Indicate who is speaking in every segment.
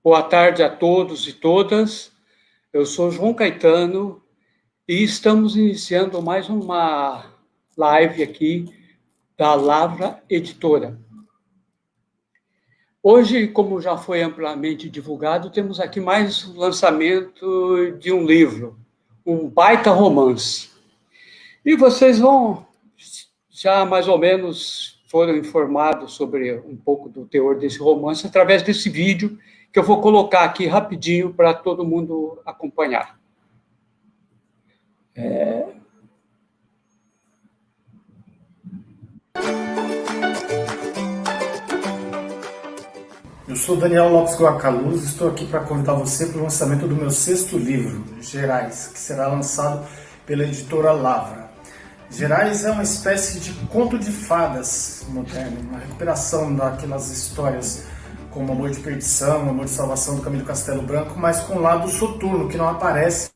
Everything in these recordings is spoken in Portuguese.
Speaker 1: Boa tarde a todos e todas. Eu sou João Caetano e estamos iniciando mais uma live aqui da Lavra Editora. Hoje, como já foi amplamente divulgado, temos aqui mais o lançamento de um livro, um baita romance. E vocês já mais ou menos foram informados sobre um pouco do teor desse romance através desse vídeo que eu vou colocar aqui rapidinho para todo mundo acompanhar.
Speaker 2: Eu sou Daniel Lopes Guacaluz e estou aqui para convidar você para o lançamento do meu 6º livro, Gerais, que será lançado pela editora Lavra. Gerais é uma espécie de conto de fadas moderno, uma recuperação daquelas histórias como Amor de Perdição, Amor de Salvação do Camilo Castelo Branco, mas com um lado soturno que não aparece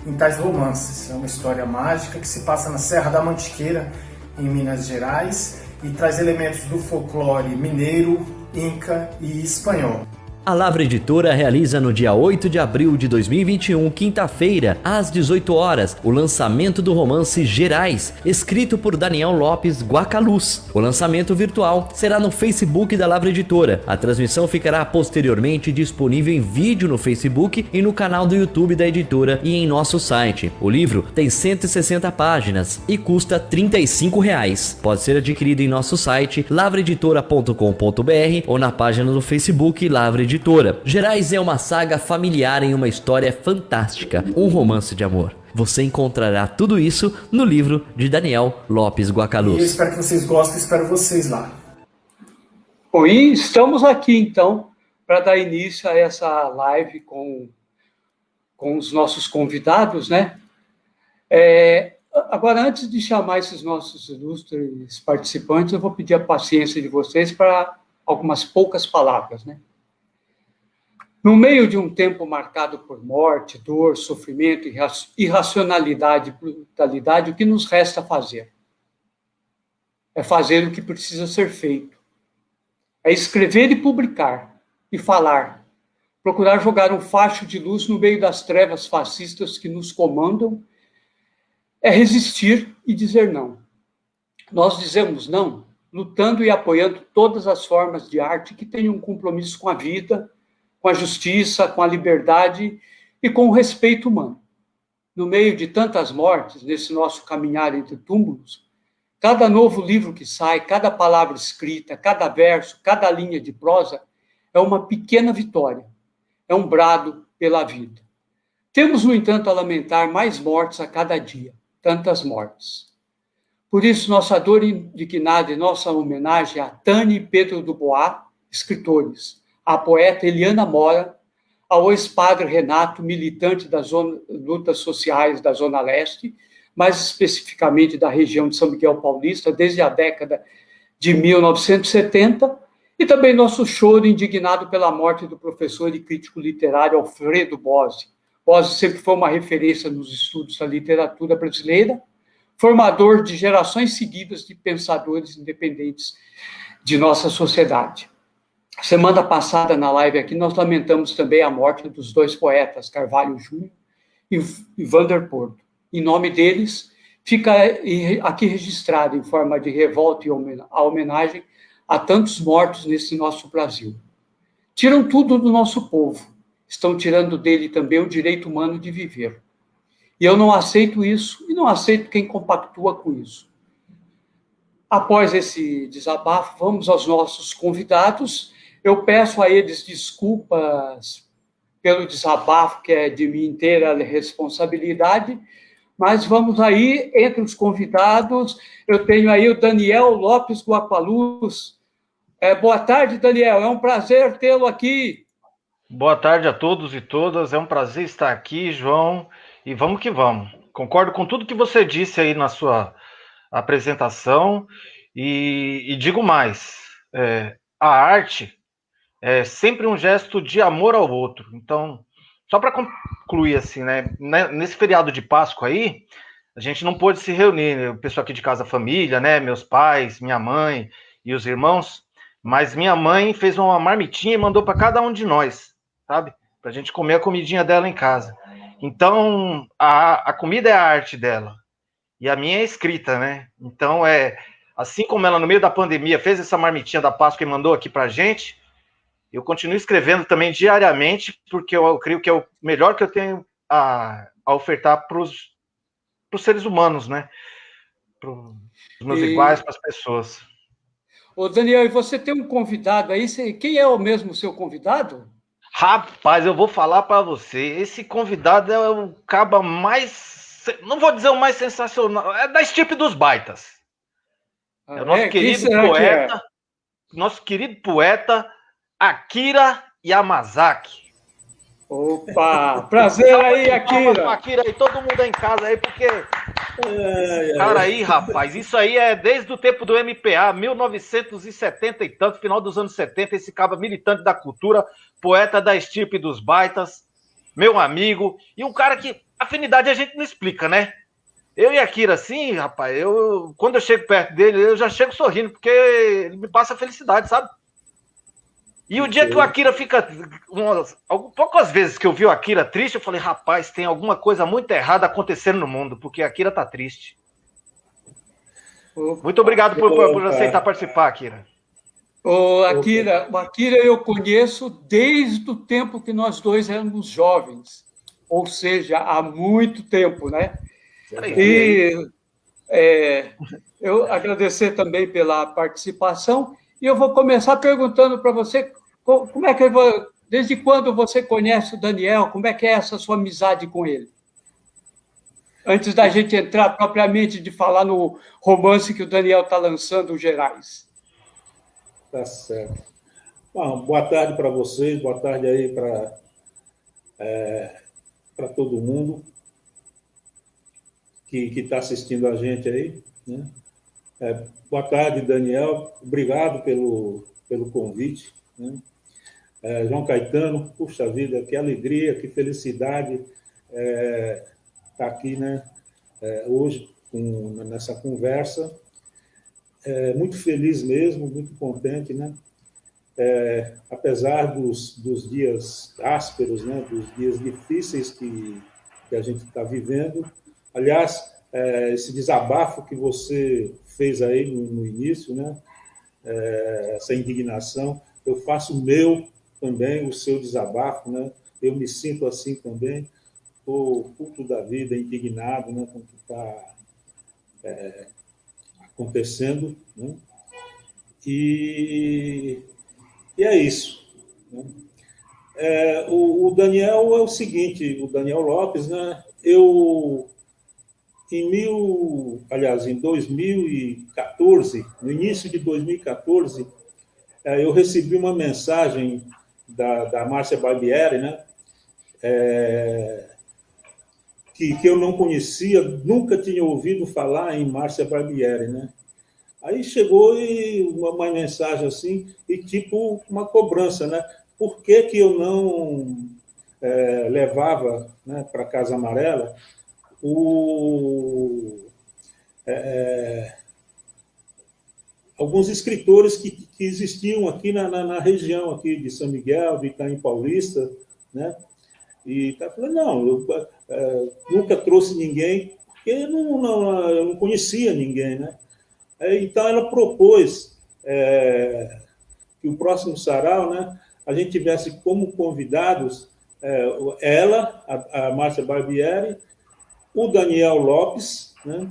Speaker 2: em tais romances. É uma história mágica que se passa na Serra da Mantiqueira, em Minas Gerais, e traz elementos do folclore mineiro, inca e espanhol.
Speaker 3: A Lavra Editora realiza no dia 8 de abril de 2021, quinta-feira, às 18 horas, o lançamento do romance Gerais, escrito por Daniel Lopes Guacaluz. O lançamento virtual será no Facebook da Lavra Editora. A transmissão ficará posteriormente disponível em vídeo no Facebook e no canal do YouTube da editora e em nosso site. O livro tem 160 páginas e custa R$ 35. Pode ser adquirido em nosso site lavraeditora.com.br ou na página do Facebook Lavra Editora. Gerais é uma saga familiar em uma história fantástica, um romance de amor. Você encontrará tudo isso no livro de Daniel Lopes Guacaluz.
Speaker 2: E eu espero que vocês gostem, espero vocês lá.
Speaker 1: Bom, e estamos aqui então para dar início a essa live com os nossos convidados, né? Agora, antes de chamar esses nossos ilustres participantes, eu vou pedir a paciência de vocês para algumas poucas palavras, né? No meio de um tempo marcado por morte, dor, sofrimento, irracionalidade e brutalidade, o que nos resta fazer? É fazer o que precisa ser feito. É escrever e publicar, e falar. Procurar jogar um facho de luz no meio das trevas fascistas que nos comandam. É resistir e dizer não. Nós dizemos não, lutando e apoiando todas as formas de arte que tenham um compromisso com a vida, com a justiça, com a liberdade e com o respeito humano. No meio de tantas mortes, nesse nosso caminhar entre túmulos, cada novo livro que sai, cada palavra escrita, cada verso, cada linha de prosa é uma pequena vitória, é um brado pela vida. Temos, no entanto, a lamentar mais mortes a cada dia, tantas mortes. Por isso, nossa dor indignada e nossa homenagem a Tânia e Pedro Dubois, escritores, à poeta Eliana Mora, ao ex-padre Renato, militante das lutas sociais da Zona Leste, mais especificamente da região de São Miguel Paulista, desde a década de 1970, e também nosso choro indignado pela morte do professor e crítico literário Alfredo Bose. Bose sempre foi uma referência nos estudos da literatura brasileira, formador de gerações seguidas de pensadores independentes de nossa sociedade. Semana passada, na live aqui, nós lamentamos também a morte dos dois poetas, Carvalho Júnior e Vander Porto. Em nome deles, fica aqui registrado em forma de revolta e a homenagem a tantos mortos nesse nosso Brasil. Tiram tudo do nosso povo, estão tirando dele também o direito humano de viver. E eu não aceito isso e não aceito quem compactua com isso. Após esse desabafo, vamos aos nossos convidados. Eu peço a eles desculpas pelo desabafo, que é de minha inteira responsabilidade, mas vamos aí, entre os convidados, eu tenho aí o Daniel Lopes Guacaluz. Boa tarde, Daniel, é um prazer tê-lo aqui.
Speaker 4: Boa tarde a todos e todas, é um prazer estar aqui, João, e vamos que vamos. Concordo com tudo que você disse aí na sua apresentação, e digo mais, a arte é sempre um gesto de amor ao outro. Então, só para concluir assim, né? Nesse feriado de Páscoa aí, a gente não pôde se reunir, né? O pessoal aqui de casa, família, né? Meus pais, minha mãe e os irmãos, mas minha mãe fez uma marmitinha e mandou para cada um de nós. sabe? Pra gente comer a comidinha dela em casa. Então, a comida é a arte dela. E a minha é escrita, né? Então, assim como ela, no meio da pandemia, fez essa marmitinha da Páscoa e mandou aqui pra gente, eu continuo escrevendo também diariamente, porque eu creio que é o melhor que eu tenho a ofertar para os seres humanos, né? Para os meus iguais, para as pessoas.
Speaker 1: Ô, Daniel, e você tem um convidado aí? Quem é o mesmo seu convidado?
Speaker 4: Rapaz, eu vou falar para você. Esse convidado é o caba mais, não vou dizer o mais sensacional, é da estirpe dos baitas. É o nosso
Speaker 1: Quem
Speaker 4: querido
Speaker 1: será
Speaker 4: poeta,
Speaker 1: que é?
Speaker 4: nosso querido poeta Akira Yamazaki.
Speaker 1: Opa, prazer aí, Akira.
Speaker 4: Akira aí, todo mundo aí em casa aí, porque esse cara aí, rapaz, isso aí é desde o tempo do MPA, 1970 e tanto, final dos anos 70, esse cara militante da cultura, poeta da estirpe dos baitas, meu amigo, e um cara que afinidade a gente não explica, né? Eu e Akira, assim, rapaz, quando eu chego perto dele, eu já chego sorrindo, porque ele me passa felicidade, sabe? E o dia que o Akira fica. Poucas vezes que eu vi o Akira triste, eu falei, rapaz, tem alguma coisa muito errada acontecendo no mundo, porque a Akira tá triste. Muito obrigado por aceitar participar, Akira.
Speaker 1: O Akira eu conheço desde o tempo que nós dois éramos jovens, ou seja, há muito tempo, né? E eu agradecer também pela participação, e eu vou começar perguntando para você como é que desde quando você conhece o Daniel, como é que é essa sua amizade com ele? Antes da gente entrar propriamente de falar no romance que o Daniel está lançando, os Gerais.
Speaker 5: Tá certo. Bom, boa tarde para vocês, boa tarde aí para todo mundo que está assistindo a gente aí, né? Boa tarde, Daniel, obrigado pelo convite, né? João Caetano, puxa vida, que alegria, que felicidade estar aqui, né? Hoje nessa conversa. Muito feliz mesmo, muito contente, né? Apesar dos dias ásperos, né? Dos dias difíceis que a gente está vivendo. Aliás, esse desabafo que você fez aí no início, né? Essa indignação, eu faço meu também, o seu desabafo, né? Eu me sinto assim também, estou puto da vida, indignado, né? Com o que está acontecendo, né? E é isso, né? O Daniel é o seguinte, o Daniel Lopes, né? Em 2014, no início de 2014, eu recebi uma mensagem da Márcia Barbieri, né? Que eu não conhecia, nunca tinha ouvido falar em Márcia Barbieri, né? Aí chegou uma mensagem assim, e tipo uma cobrança, né? Por que eu não levava, né, para a Casa Amarela alguns escritores que existiam aqui na região aqui de São Miguel, de Itaim Paulista, né? E tá falando, não, eu nunca trouxe ninguém, porque eu não conhecia ninguém, né? Então ela propôs que o próximo sarau, né, a gente tivesse como convidados ela, a Márcia Barbieri, o Daniel Lopes, né,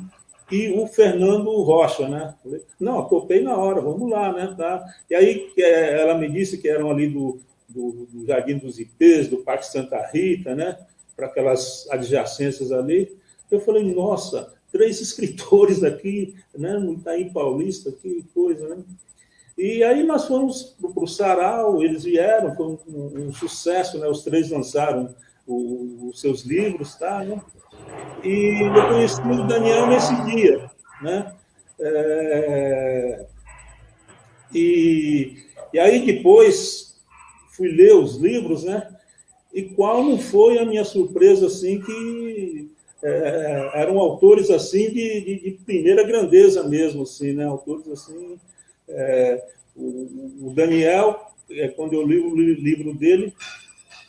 Speaker 5: e o Fernando Rocha, né? Não, topei na hora, vamos lá, né? Tá? E aí ela me disse que eram ali do Jardim dos Ipês, do Parque Santa Rita, né? Para aquelas adjacências ali. Eu falei, nossa, 3 escritores aqui, né? No Itaim Paulista, que coisa, né? E aí nós fomos para o sarau, eles vieram, foi um sucesso, né? Os 3 lançaram os seus livros, tá, né? E eu conheci o Daniel nesse dia, né? E aí depois fui ler os livros, né? E qual não foi a minha surpresa, assim, que eram autores, assim, de primeira grandeza mesmo, assim, né? Autores, assim... o Daniel, quando eu li o livro dele,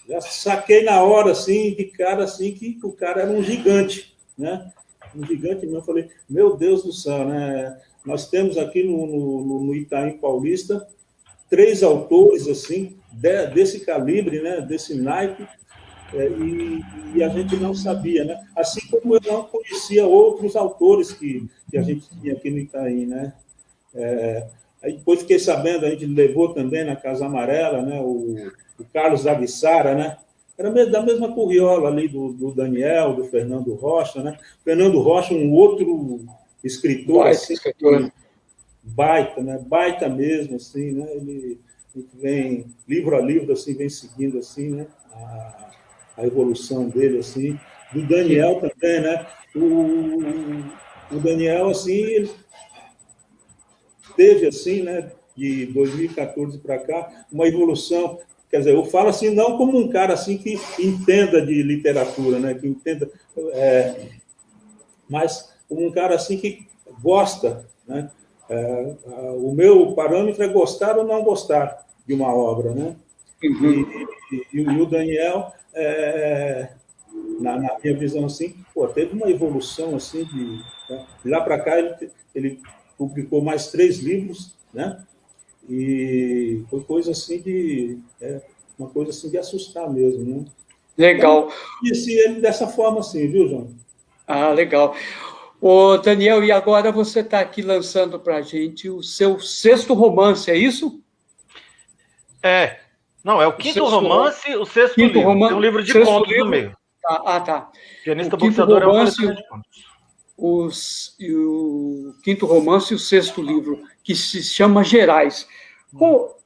Speaker 5: Já saquei na hora, assim, de cara, assim, que o cara era um gigante, né? Um gigante mesmo. Eu falei, meu Deus do céu, né? Nós temos aqui no Itaim Paulista 3 autores, assim, desse calibre, né? Desse naipe, e a gente não sabia, né? Assim como eu não conhecia outros autores que a gente tinha aqui no Itaim, né? Aí depois fiquei sabendo, a gente levou também na Casa Amarela, né? O Carlos Avissara, né? Era da mesma curriola ali do Daniel, do Fernando Rocha, né? Fernando Rocha, um outro escritor,
Speaker 1: Baita
Speaker 5: assim,
Speaker 1: escritor.
Speaker 5: baita, né? Baita mesmo, assim, né? Ele vem, livro a livro, assim, vem seguindo, assim, né? A evolução dele, assim. Do Daniel também, né? O Daniel, assim, ele teve, assim, né? De 2014 para cá, uma evolução. Quer dizer, eu falo assim, não como um cara assim que entenda de literatura, né? Que entenda, mas como um cara assim que gosta, né? O meu parâmetro é gostar ou não gostar de uma obra, né?
Speaker 1: Uhum.
Speaker 5: E o Daniel, na minha visão assim, pô, teve uma evolução assim né? De lá para cá ele publicou mais 3 livros, né? E foi coisa assim uma coisa assim de assustar mesmo, né? Então,
Speaker 1: Legal.
Speaker 5: conheci ele dessa forma assim, viu, João?
Speaker 1: Ah, legal. Ô, Daniel, e agora você está aqui lançando para a gente o seu 6º romance, é isso?
Speaker 4: Não, é o
Speaker 1: O
Speaker 4: 5º
Speaker 1: 6º,
Speaker 4: romance, o 6º
Speaker 1: quinto
Speaker 4: livro. Tem um
Speaker 1: romance,
Speaker 4: livro de
Speaker 1: 6º
Speaker 4: contos no
Speaker 1: livro.
Speaker 4: meio.
Speaker 1: Tá. O
Speaker 4: Pianista
Speaker 1: 5º
Speaker 4: Boxeador é uma
Speaker 1: romance,
Speaker 4: coletânea de contos.
Speaker 1: o 5º romance e o 6º livro, que se chama Gerais.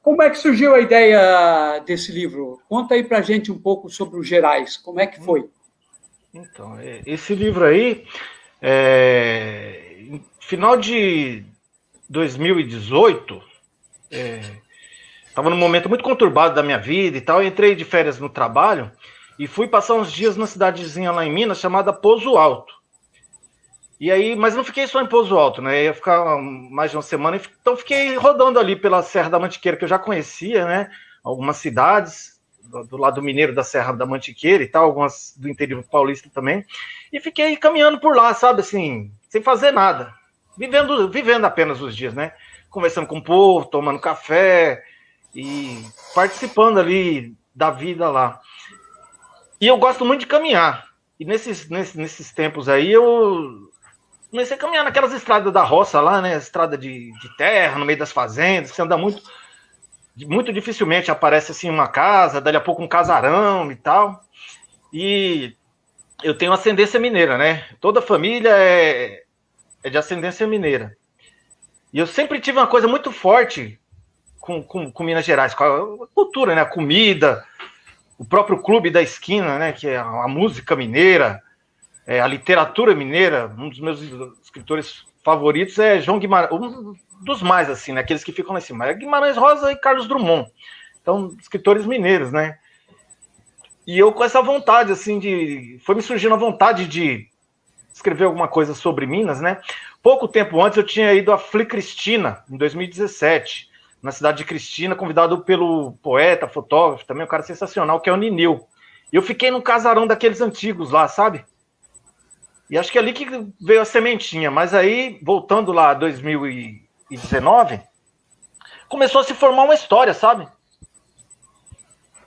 Speaker 1: Como é que surgiu a ideia desse livro? Conta aí para a gente um pouco sobre os Gerais. Como é que foi?
Speaker 4: Então, esse livro aí, final de 2018, estava num momento muito conturbado da minha vida e tal, eu entrei de férias no trabalho e fui passar uns dias na cidadezinha lá em Minas, chamada Pouso Alto. E aí, mas não fiquei só em Pouso Alto, né? Ia ficar mais de uma semana, então fiquei rodando ali pela Serra da Mantiqueira, que eu já conhecia, né? Algumas cidades do lado mineiro da Serra da Mantiqueira e tal, algumas do interior paulista também. E fiquei caminhando por lá, sabe, assim, sem fazer nada. Vivendo apenas os dias, né? Conversando com o povo, tomando café e participando ali da vida lá. E eu gosto muito de caminhar. E nesses tempos aí eu comecei a caminhar naquelas estradas da roça lá, né? Estrada de terra, no meio das fazendas, que você anda muito dificilmente aparece assim uma casa, dali a pouco um casarão e tal. E eu tenho ascendência mineira, né? Toda a família é de ascendência mineira. E eu sempre tive uma coisa muito forte com Minas Gerais, com a cultura, né? A comida, o próprio clube da esquina, né? Que é a música mineira, a literatura mineira. Um dos meus escritores favoritos é João Guimarães, um dos mais, assim, né? Aqueles que ficam lá em cima. É Guimarães Rosa e Carlos Drummond. Então, escritores mineiros, né? E eu com essa vontade, assim, foi me surgindo a vontade de escrever alguma coisa sobre Minas, né? Pouco tempo antes eu tinha ido a Fli Cristina, em 2017, na cidade de Cristina, convidado pelo poeta, fotógrafo, também um cara sensacional, que é o Ninil. E eu fiquei num casarão daqueles antigos lá, sabe? E acho que é ali que veio a sementinha. Mas aí, voltando lá a 2019, começou a se formar uma história, sabe?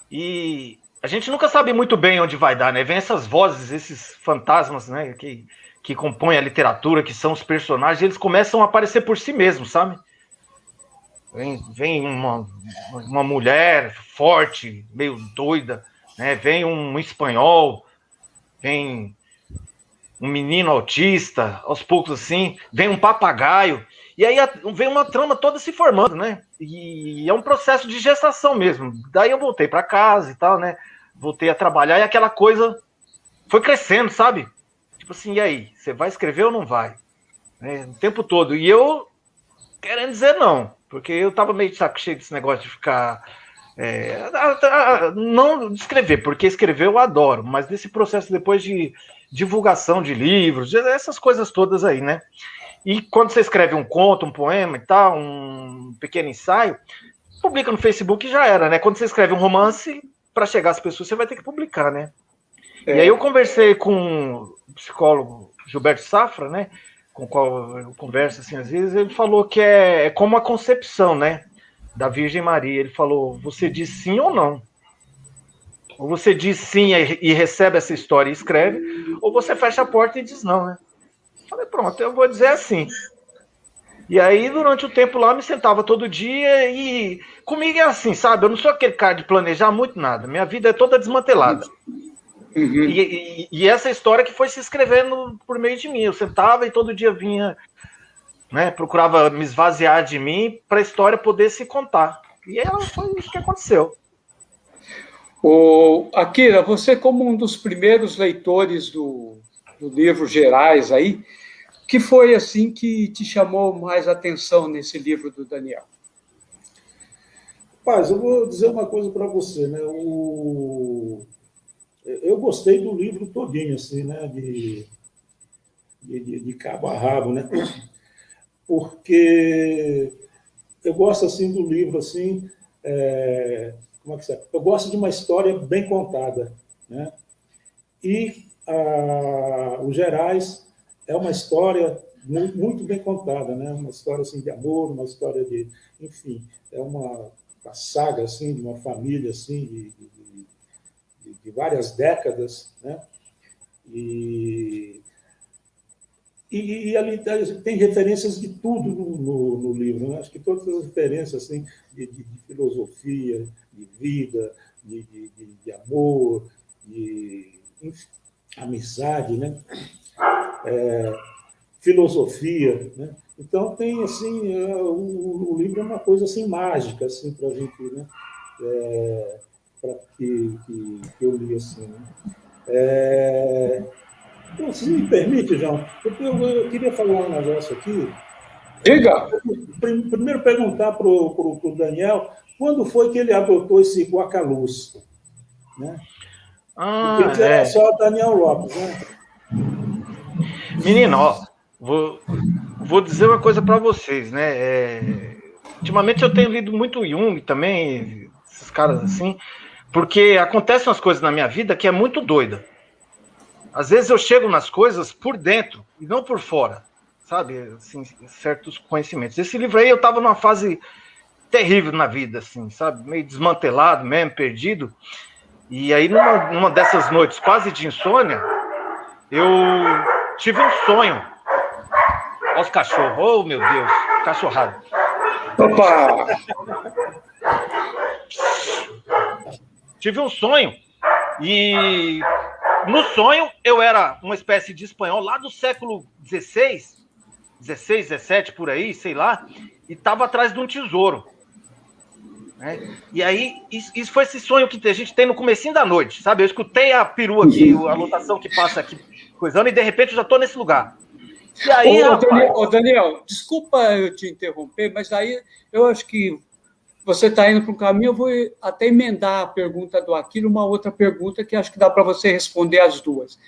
Speaker 4: E a gente nunca sabe muito bem onde vai dar, né? Vem essas vozes, esses fantasmas, né? Que compõem a literatura, que são os personagens, eles começam a aparecer por si mesmos, sabe? Vem uma mulher forte, meio doida, né? Vem um espanhol, vem um menino autista, aos poucos assim, vem um papagaio, e aí vem uma trama toda se formando, né? E é um processo de gestação mesmo. Daí eu voltei para casa e tal, né? Voltei a trabalhar e aquela coisa foi crescendo, sabe? Tipo assim, e aí? Você vai escrever ou não vai? O tempo todo. E eu querendo dizer não, porque eu tava meio de saco cheio desse negócio de ficar... não de escrever, porque escrever eu adoro, mas desse processo depois de divulgação de livros, essas coisas todas aí, né? E quando você escreve um conto, um poema e tal, um pequeno ensaio, publica no Facebook e já era, né? Quando você escreve um romance, para chegar às pessoas, você vai ter que publicar, né? E aí eu conversei com o psicólogo Gilberto Safra, né? Com o qual eu converso assim às vezes, ele falou que é como a concepção, né? Da Virgem Maria. Ele falou, você diz sim ou não. Ou você diz sim e recebe essa história e escreve, ou você fecha a porta e diz não, né? Falei, pronto, eu vou dizer assim. E aí, durante o tempo lá, eu me sentava todo dia e comigo é assim, sabe? Eu não sou aquele cara de planejar muito nada. Minha vida é toda desmantelada.
Speaker 1: Uhum.
Speaker 4: E essa história que foi se escrevendo por meio de mim. Eu sentava e todo dia vinha, né? Procurava me esvaziar de mim para a história poder se contar. E ela foi isso que aconteceu.
Speaker 1: Akira, você como um dos primeiros leitores do livro Gerais aí, que foi assim que te chamou mais atenção nesse livro do Daniel?
Speaker 5: Paz, eu vou dizer uma coisa para você, né? Eu gostei do livro todinho, assim, né? De cabo a rabo, né? Porque eu gosto assim do livro, assim, como é que é? Eu gosto de uma história bem contada, né? E o Gerais é uma história muito, muito bem contada, né? Uma história assim de amor, uma história de, enfim, é uma saga assim de uma família assim de várias décadas, né? E ali tem referências de tudo no livro, né? Acho que todas as referências assim, de filosofia, de vida, de amor, enfim, amizade, né? Filosofia, né? Então tem assim, o livro é uma coisa assim mágica assim para a gente, né? Que eu li assim, né? Se me permite, João, eu queria falar um negócio aqui.
Speaker 1: Diga!
Speaker 5: Primeiro perguntar para o Daniel quando foi que ele adotou esse Guacaluz, né? Porque ele era só Daniel Lopes, né?
Speaker 4: Menino, ó, vou dizer uma coisa para vocês, né? Ultimamente eu tenho lido muito Jung também, esses caras assim, porque acontecem umas coisas na minha vida que é muito doida. Às vezes eu chego nas coisas por dentro e não por fora, sabe? Assim, certos conhecimentos. Esse livro aí eu estava numa fase terrível na vida, assim, sabe? Meio desmantelado mesmo, perdido. E aí, numa dessas noites quase de insônia, eu tive um sonho. Olha os cachorros, oh meu Deus, cachorrada.
Speaker 1: Opa!
Speaker 4: Tive um sonho e no sonho eu era uma espécie de espanhol lá do século XVI, 17, por aí, sei lá, e estava atrás de um tesouro. Né? E aí, isso foi esse sonho que a gente tem no comecinho da noite, sabe? Eu escutei a perua aqui, a lotação que passa aqui, coisando, e de repente eu já estou nesse lugar. E aí,
Speaker 1: Daniel, desculpa eu te interromper, mas aí eu acho que você está indo para um caminho, eu vou até emendar a pergunta do Akira, uma outra pergunta que acho que dá para você responder as duas.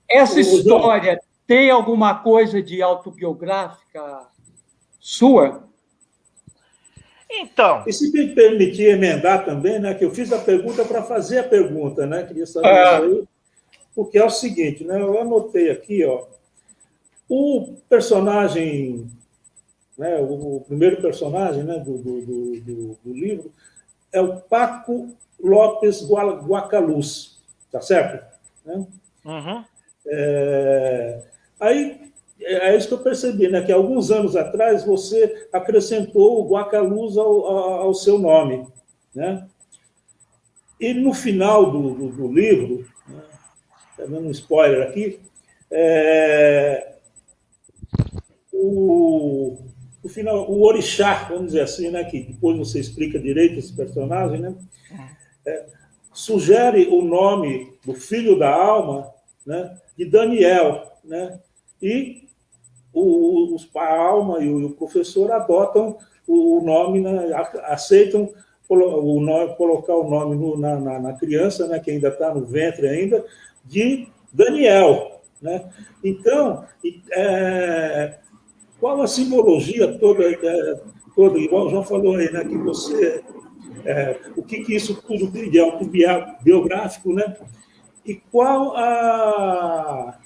Speaker 1: Essa história tem alguma coisa de autobiográfica sua?
Speaker 5: Então. E se me permitir emendar também, né, que eu fiz a pergunta para fazer a pergunta, né? Queria saber isso aí, porque é o seguinte, né? Eu anotei aqui, ó, o personagem, né, o primeiro personagem, né, do livro é o Paco Lopes Guacaluz, tá certo? Né?
Speaker 4: Uhum.
Speaker 5: Aí é isso que eu percebi, né? Que alguns anos atrás você acrescentou o Guacaluz ao seu nome, né? E no final do livro, né, tá dando um spoiler aqui, no final, o orixá, vamos dizer assim, né? Que depois você explica direito esse personagem, né? Sugere o nome do filho da alma, né? De Daniel, né? E a alma e o professor adotam o nome, né, aceitam colocar o nome na criança, né, que ainda está no ventre ainda, de Daniel. Né? Então, qual a simbologia toda, igual o João falou aí, né, que você O que isso tudo de autobiográfico, né? E qual a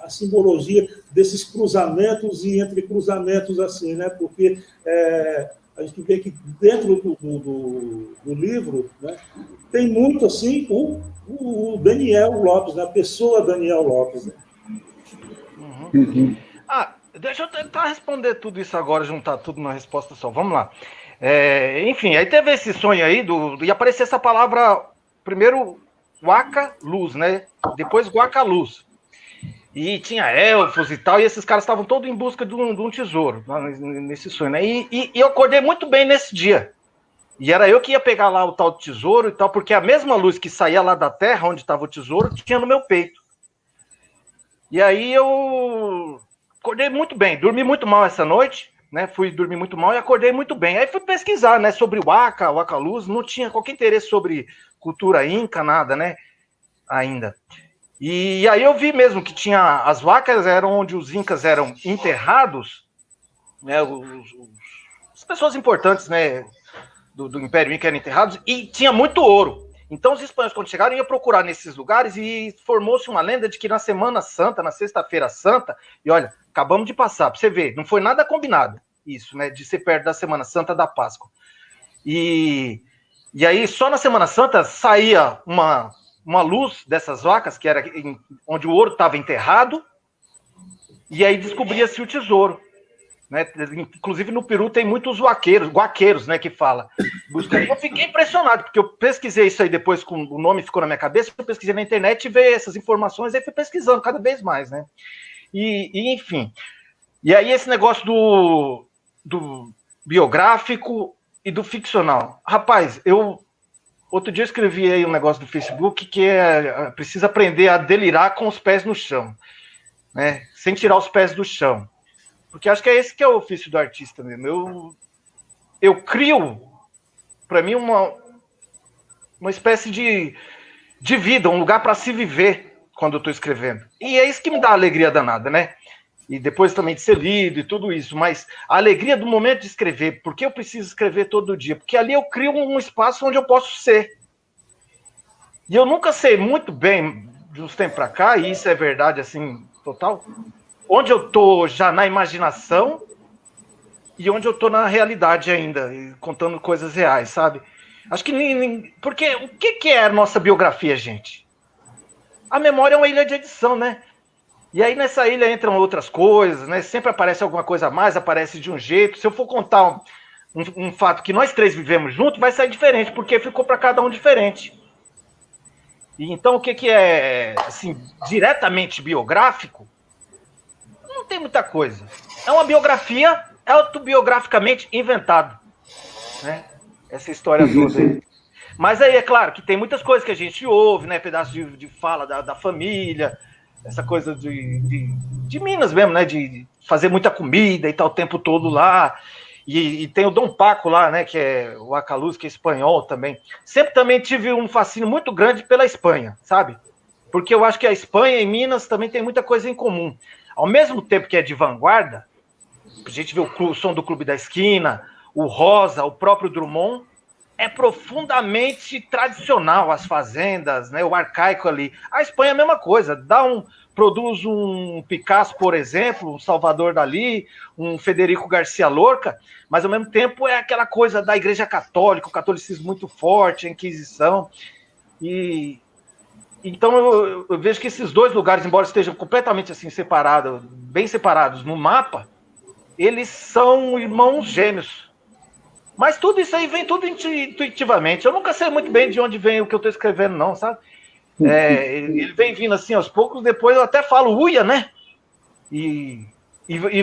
Speaker 5: simbologia desses cruzamentos e entre cruzamentos, assim, né? Porque a gente vê que dentro do livro, né, tem muito, assim, o Daniel Lopes, né? A pessoa Daniel Lopes, né?
Speaker 1: Uhum.
Speaker 4: Deixa eu tentar responder tudo isso agora, juntar tudo numa resposta só. Vamos lá. Enfim, aí teve esse sonho aí e apareceu essa palavra, primeiro, Waka-Luz, né? Depois Guacaluz. E tinha elfos e tal, e esses caras estavam todos em busca de um tesouro nesse sonho, né? E eu acordei muito bem nesse dia. E era eu que ia pegar lá o tal tesouro e tal, porque a mesma luz que saía lá da terra, onde estava o tesouro, tinha no meu peito. E aí eu acordei muito bem, dormi muito mal essa noite, né? Fui dormir muito mal e acordei muito bem. Aí fui pesquisar, né, sobre o Waka-Luz, não tinha qualquer interesse sobre cultura inca, nada, né? Ainda. E aí eu vi mesmo que tinha as vacas eram onde os incas eram enterrados, né? As pessoas importantes, né, do Império Inca eram enterrados e tinha muito ouro. Então os espanhóis, quando chegaram, iam procurar nesses lugares e formou-se uma lenda de que na Semana Santa, na Sexta-feira Santa, e olha, acabamos de passar, para você ver, não foi nada combinado isso, né, de ser perto da Semana Santa da Páscoa. E aí só na Semana Santa saía uma luz dessas vacas, que era onde o ouro estava enterrado, e aí descobria-se o tesouro. Né? Inclusive no Peru tem muitos guaqueiros, né, que fala. Eu fiquei impressionado, porque eu pesquisei isso aí depois, com o nome ficou na minha cabeça, eu pesquisei na internet e veio essas informações, aí fui pesquisando cada vez mais, né? E enfim. E aí esse negócio do biográfico e do ficcional. Rapaz, outro dia eu escrevi aí um negócio do Facebook que precisa aprender a delirar com os pés no chão, né? Sem tirar os pés do chão. Porque acho que é esse que é o ofício do artista mesmo. Eu crio, para mim, uma espécie de vida, um lugar para se viver quando eu estou escrevendo. E é isso que me dá alegria danada, né? E depois também de ser lido e tudo isso. Mas a alegria do momento de escrever. Por que eu preciso escrever todo dia? Porque ali eu crio um espaço onde eu posso ser. E eu nunca sei muito bem, de uns tempos para cá, e isso é verdade, assim, total, onde eu tô já na imaginação e onde eu tô na realidade ainda, contando coisas reais, sabe? Acho que porque o que é a nossa biografia, gente? A memória é uma ilha de edição, né? E aí nessa ilha entram outras coisas, né? Sempre aparece alguma coisa a mais, aparece de um jeito. Se eu for contar um fato que nós três vivemos juntos, vai sair diferente, porque ficou para cada um diferente. E então o que é, assim, diretamente biográfico? Não tem muita coisa. É uma biografia autobiograficamente inventada, né? Essa história toda aí. Mas aí é claro que tem muitas coisas que a gente ouve, né? Pedaços de fala da família, essa coisa de Minas mesmo, né? De fazer muita comida e tal o tempo todo lá. E tem o Dom Paco lá, né? Que é o Waka-Luz, que é espanhol também. Sempre também tive um fascínio muito grande pela Espanha, sabe? Porque eu acho que a Espanha e Minas também tem muita coisa em comum. Ao mesmo tempo que é de vanguarda, a gente vê o som do Clube da Esquina, o Rosa, o próprio Drummond, é profundamente tradicional, as fazendas, né, o arcaico ali. A Espanha é a mesma coisa, produz um Picasso, por exemplo, um Salvador Dalí, um Federico Garcia Lorca, mas ao mesmo tempo é aquela coisa da Igreja Católica, o catolicismo muito forte, a Inquisição. E então eu vejo que esses dois lugares, embora estejam completamente assim separados, bem separados no mapa, eles são irmãos gêmeos. Mas tudo isso aí vem tudo intuitivamente. Eu nunca sei muito bem de onde vem o que eu estou escrevendo, não, sabe? Ele vem vindo assim aos poucos, depois eu até falo uia, né? E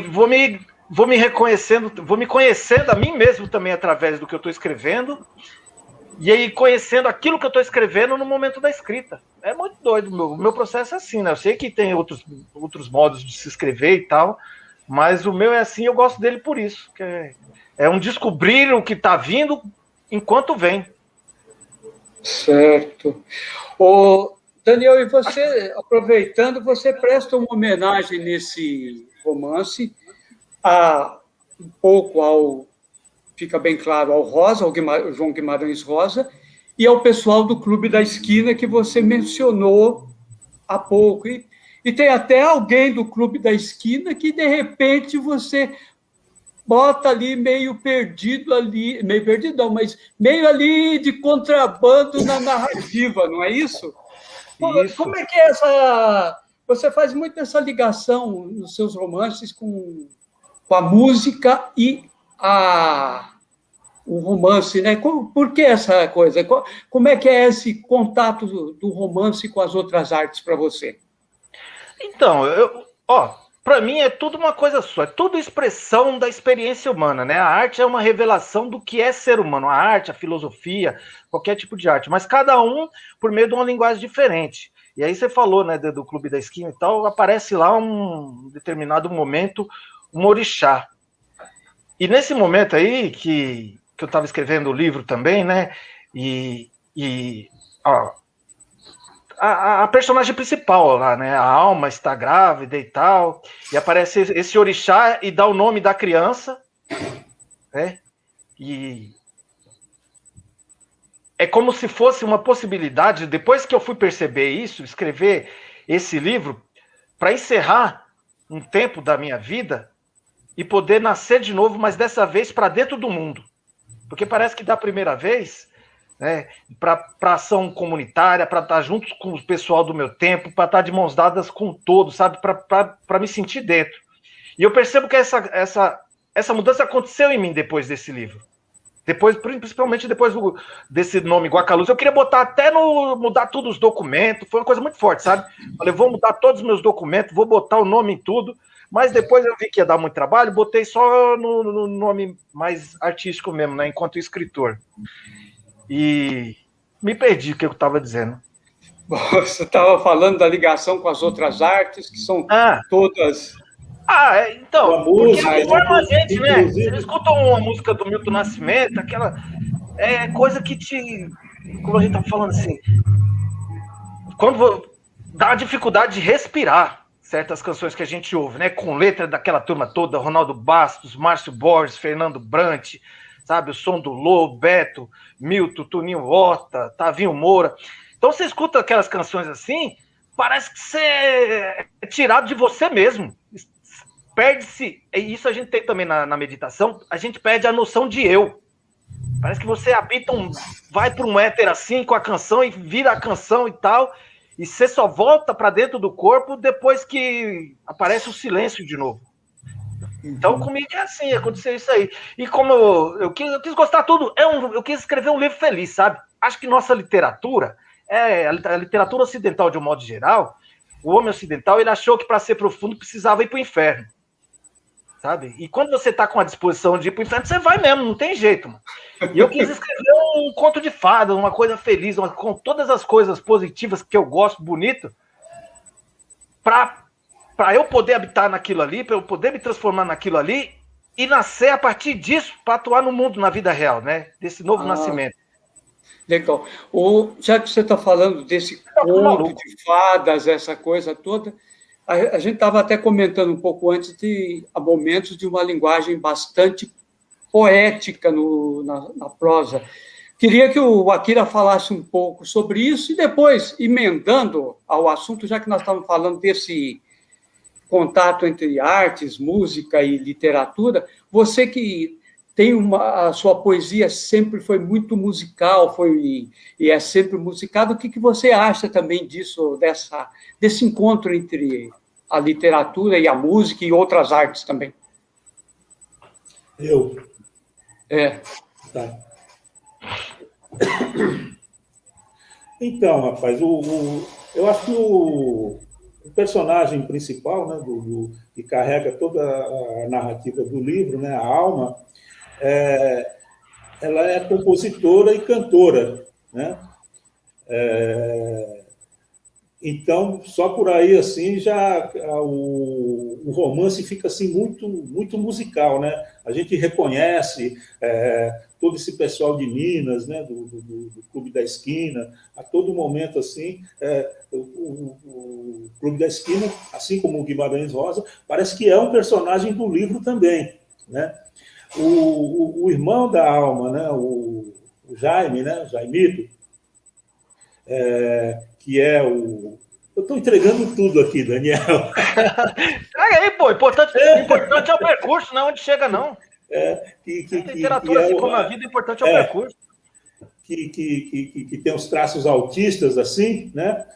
Speaker 4: vou me reconhecendo, vou me conhecendo a mim mesmo também através do que eu estou escrevendo. E aí conhecendo aquilo que eu estou escrevendo no momento da escrita. É muito doido. O meu processo é assim, né? Eu sei que tem outros modos de se escrever e tal, mas o meu é assim, eu gosto dele por isso. Que é um descobrir o que está vindo enquanto vem.
Speaker 1: Certo. Daniel, e você, aproveitando, você presta uma homenagem nesse romance um pouco ao fica bem claro, ao Rosa, ao João Guimarães Rosa, e ao pessoal do Clube da Esquina, que você mencionou há pouco. E tem até alguém do Clube da Esquina que, de repente, você bota ali meio perdido ali, meio perdido não, mas meio ali de contrabando na narrativa, não é isso?
Speaker 4: Isso.
Speaker 1: Como é que é essa... Você faz muito essa ligação nos seus romances com a música e o romance, né? Por que essa coisa? Como é que é esse contato do romance com as outras artes para você?
Speaker 4: Então, para mim é tudo uma coisa só, é tudo expressão da experiência humana, né? A arte é uma revelação do que é ser humano, a arte, a filosofia, qualquer tipo de arte, mas cada um por meio de uma linguagem diferente. E aí você falou, né, do Clube da Esquina e tal, aparece lá um determinado momento um orixá. E nesse momento aí que eu estava escrevendo o livro também, né? A personagem principal lá, né? A alma está grávida e tal, e aparece esse orixá e dá o nome da criança, né? E é como se fosse uma possibilidade, depois que eu fui perceber isso, escrever esse livro, para encerrar um tempo da minha vida e poder nascer de novo, mas dessa vez para dentro do mundo. Porque parece que da primeira vez, né, para ação comunitária, para estar junto com o pessoal do meu tempo, para estar de mãos dadas com todos, sabe, para me sentir dentro. E eu percebo que essa mudança aconteceu em mim depois desse livro. Principalmente depois desse nome Guacaluz, eu queria mudar tudo os documentos, foi uma coisa muito forte, sabe? Falei, vou mudar todos os meus documentos, vou botar o nome em tudo, mas depois eu vi que ia dar muito trabalho, botei só no nome mais artístico mesmo, né, enquanto escritor. E me perdi o que eu estava dizendo.
Speaker 1: Você estava falando da ligação com as outras artes, que são todas...
Speaker 4: Então,
Speaker 5: porque
Speaker 4: forma a gente, né? Vocês escutam uma música do Milton Nascimento, aquela coisa que como a gente tá falando assim, quando dá a dificuldade de respirar certas canções que a gente ouve, né? Com letra daquela turma toda, Ronaldo Bastos, Márcio Borges, Fernando Brant, sabe? O Som do Lobo, Beto, Milton, Toninho Horta, Tavinho Moura. Então você escuta aquelas canções assim, parece que você é tirado de você mesmo. Perde-se, e isso a gente tem também na meditação, a gente perde a noção de eu. Parece que você vai para um éter assim com a canção e vira a canção e tal, e você só volta para dentro do corpo depois que aparece o silêncio de novo. Então comigo é assim, aconteceu isso aí. E como eu quis gostar tudo, eu quis escrever um livro feliz, sabe? Acho que nossa literatura, a literatura ocidental de um modo geral, o homem ocidental, ele achou que para ser profundo precisava ir para o inferno. Sabe? E quando você tá com a disposição de ir pro inferno, você vai mesmo, não tem jeito, mano. E eu quis escrever um conto de fada, uma coisa feliz, com todas as coisas positivas que eu gosto, bonito, para eu poder habitar naquilo ali, para eu poder me transformar naquilo ali e nascer a partir disso para atuar no mundo, na vida real, né? Desse novo nascimento.
Speaker 1: Legal. Já que você está falando desse conto de fadas, essa coisa toda, a gente estava até comentando um pouco antes há momentos de uma linguagem bastante poética na prosa. Queria que o Akira falasse um pouco sobre isso e depois, emendando ao assunto, já que nós estávamos falando desse contato entre artes, música e literatura, você que tem a sua poesia sempre foi muito musical, e é sempre musicada. O que você acha também disso, desse encontro entre a literatura e a música e outras artes também?
Speaker 5: Tá. Então, rapaz, eu acho que o personagem principal, né, que carrega toda a narrativa do livro, né, a alma, ela é compositora e cantora, né? Então, só por aí assim já o romance fica assim muito musical, né? A gente reconhece todo esse pessoal de Minas, né? Do Clube da Esquina, a todo momento assim, o Clube da Esquina, assim como o Guimarães Rosa, parece que é um personagem do livro também, né? o irmão da alma, né? O Jaime, né? Jaimito, que é o... Eu estou entregando tudo aqui, Daniel.
Speaker 4: Aí, pô, importante é o percurso, não é onde chega, não.
Speaker 5: Literatura,
Speaker 4: assim como a vida, o importante é o percurso.
Speaker 5: Que tem os traços autistas, assim, né?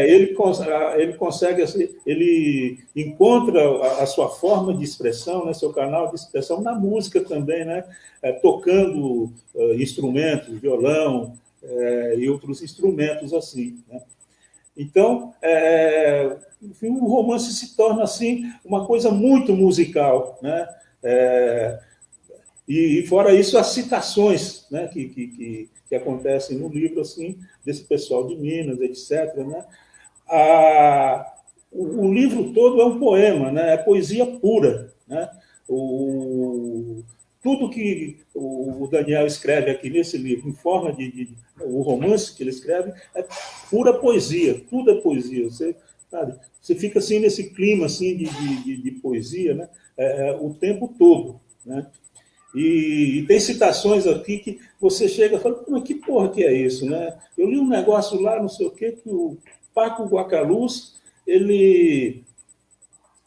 Speaker 5: Ele consegue, assim, ele encontra a sua forma de expressão, né, seu canal de expressão na música também, né? Tocando instrumentos, violão e outros instrumentos, assim, né? Então, enfim, o romance se torna, assim, uma coisa muito musical, né? E fora isso, as citações, né, que acontecem no livro, assim, desse pessoal de Minas, etc., né? O livro todo é um poema, né? É poesia pura, né? Tudo que o Daniel escreve aqui nesse livro, em forma o romance que ele escreve, é pura poesia, tudo é poesia. Você, sabe, você fica assim nesse clima assim de poesia, né? O tempo todo, né? E tem citações aqui que você chega e fala, mas que porra que é isso, né? Eu li um negócio lá, não sei o quê, que o Paco Guacaluz, ele,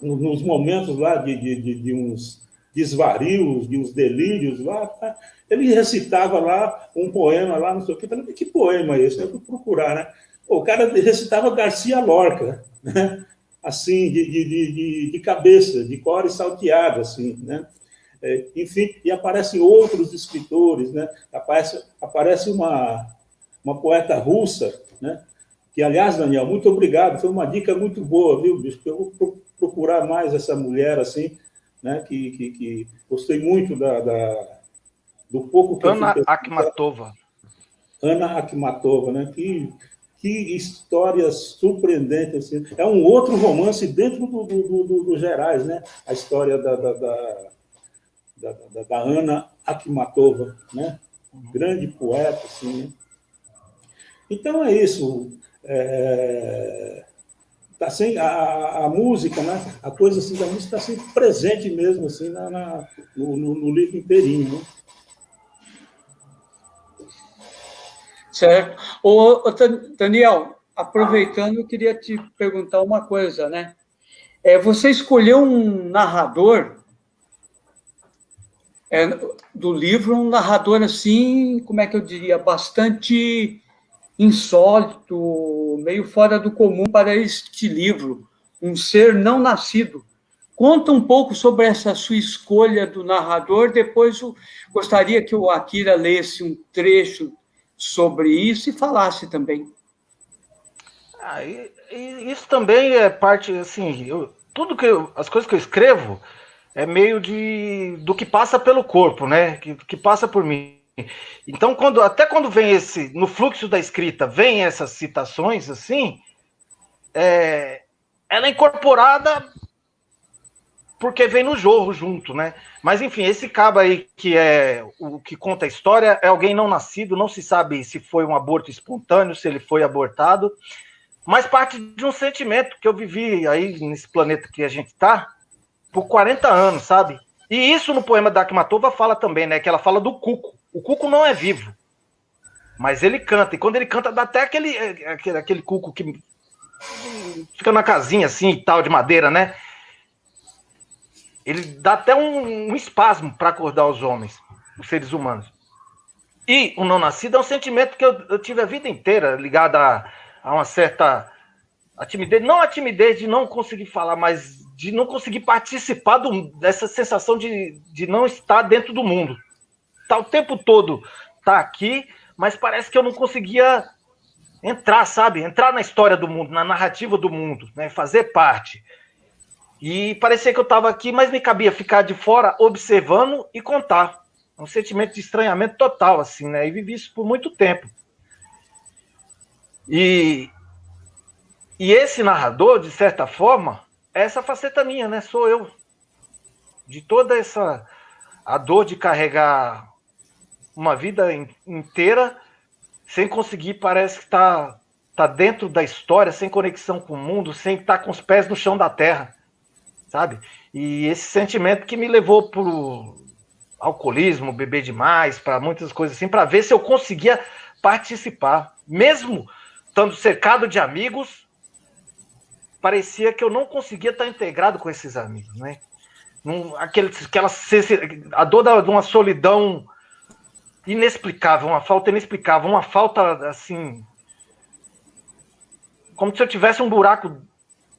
Speaker 5: nos momentos lá de uns desvarios, de uns delírios lá, ele recitava lá um poema lá, não sei o quê. Eu falei, que poema é esse? Eu fui procurar, né? Pô, o cara recitava Garcia Lorca, né? Assim, de cabeça, de cor e salteado, assim, né? Enfim, e aparecem outros escritores, né? Aparece uma poeta russa, né? Que, aliás, Daniel, muito obrigado, foi uma dica muito boa, viu, bicho? Eu vou procurar mais essa mulher, assim, né? Que gostei muito do pouco que
Speaker 4: Ana Akhmatova.
Speaker 5: Ana Akhmatova, né? Que história surpreendente, assim. É um outro romance dentro do Gerais, né? A história da Ana Akhmatova, né? Grande poeta, assim, né? Então é isso. Tá sem a música, né? A coisa assim da música está sempre presente mesmo assim no livro inteirinho, né?
Speaker 1: Certo. Daniel, aproveitando, eu queria te perguntar uma coisa, né? Você escolheu um narrador do livro, um narrador assim, como é que eu diria, bastante insólito, meio fora do comum para este livro, um ser não nascido. Conta um pouco sobre essa sua escolha do narrador, depois eu gostaria que o Akira lesse um trecho sobre isso e falasse também.
Speaker 4: E isso também é parte, assim, as coisas que eu escrevo é meio do que passa pelo corpo, né? Que passa por mim. Então, até quando vem no fluxo da escrita, vem essas citações, assim, ela é incorporada porque vem no jorro junto, né? Mas, enfim, esse cabo aí, que é o que conta a história, é alguém não nascido, não se sabe se foi um aborto espontâneo, se ele foi abortado, mas parte de um sentimento que eu vivi aí nesse planeta que a gente está por 40 anos, sabe? E isso no poema da Akhmatova fala também, né? Que ela fala do cuco. O cuco não é vivo, mas ele canta. E quando ele canta, dá até aquele cuco que fica na casinha assim e tal, de madeira, né? Ele dá até um espasmo para acordar os homens, os seres humanos. E o não nascido é um sentimento que eu tive a vida inteira ligado a uma certa timidez. Não a timidez de não conseguir falar, mas de não conseguir participar dessa sensação de não estar dentro do mundo. Tá o tempo todo tá aqui, mas parece que eu não conseguia entrar, sabe? Entrar na história do mundo, na narrativa do mundo, né? Fazer parte. E parecia que eu estava aqui, mas me cabia ficar de fora, observando e contar. Um sentimento de estranhamento total, assim, né? E vivi isso por muito tempo. E esse narrador, de certa forma, é essa faceta minha, né? Sou eu. De toda a dor de carregar uma vida inteira sem conseguir, parece que tá dentro da história, sem conexão com o mundo, sem estar com os pés no chão da terra, sabe? E esse sentimento que me levou alcoolismo, beber demais, para muitas coisas assim, para ver se eu conseguia participar. Mesmo estando cercado de amigos, parecia que eu não conseguia estar integrado com esses amigos, né? A dor de uma solidão inexplicável, uma falta inexplicável, uma falta, assim, como se eu tivesse um buraco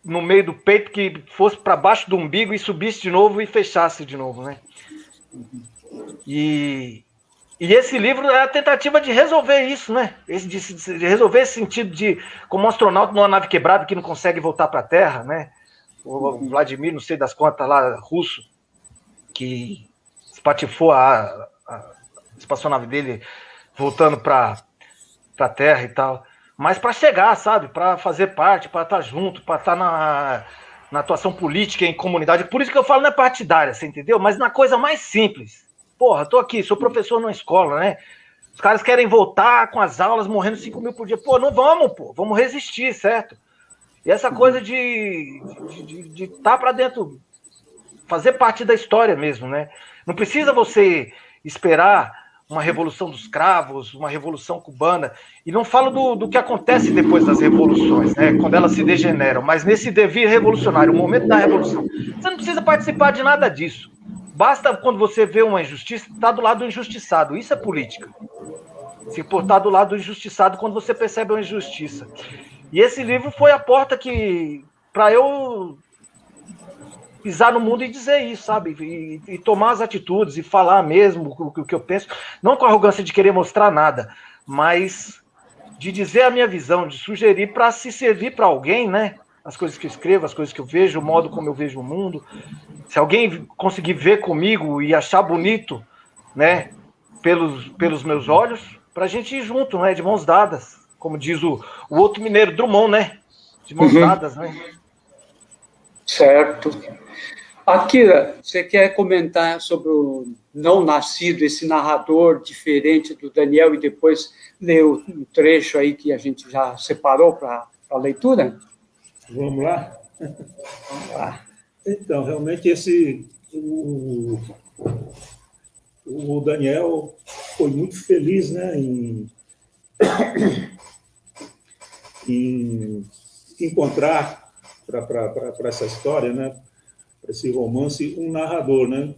Speaker 4: no meio do peito que fosse para baixo do umbigo e subisse de novo e fechasse de novo, né? E esse livro é a tentativa de resolver isso, né? De resolver esse sentido de, como um astronauta numa nave quebrada que não consegue voltar para a Terra, né? O Vladimir, não sei das quantas lá, russo, que espatifou a espaçonave dele voltando para a Terra e tal. Mas para chegar, sabe? Para fazer parte, para estar junto, para estar na atuação política, em comunidade. Por isso que eu falo não é partidária, você entendeu? Mas na coisa mais simples. Porra, tô aqui, sou professor numa escola, né? Os caras querem voltar com as aulas, morrendo 5 mil por dia. Pô, não vamos, pô. Vamos resistir, certo? E essa coisa de estar para dentro, fazer parte da história mesmo, né? Não precisa você esperar uma revolução dos cravos, uma revolução cubana. E não falo do que acontece depois das revoluções, né? Quando elas se degeneram, mas nesse devir revolucionário, o momento da revolução. Você não precisa participar de nada disso. Basta, quando você vê uma injustiça, estar do lado do injustiçado. Isso é política. Se portar do lado do injustiçado quando você percebe uma injustiça. E esse livro foi a porta que, para eu pisar no mundo e dizer isso, sabe? E tomar as atitudes e falar mesmo o que eu penso. Não com arrogância de querer mostrar nada, mas de dizer a minha visão, de sugerir para se servir para alguém, né? As coisas que eu escrevo, as coisas que eu vejo, o modo como eu vejo o mundo. Se alguém conseguir ver comigo e achar bonito, né? Pelos meus olhos, para a gente ir junto, né? De mãos dadas. Como diz o outro mineiro, Drummond, né? De mãos dadas, né?
Speaker 1: Certo. Akira, você quer comentar sobre o Não Nascido, esse narrador diferente do Daniel, e depois ler um trecho aí que a gente já separou para a leitura?
Speaker 5: Vamos lá?
Speaker 1: Vamos lá.
Speaker 5: Então, realmente, o Daniel foi muito feliz, né, em encontrar para essa história, né, para esse romance, um narrador, né,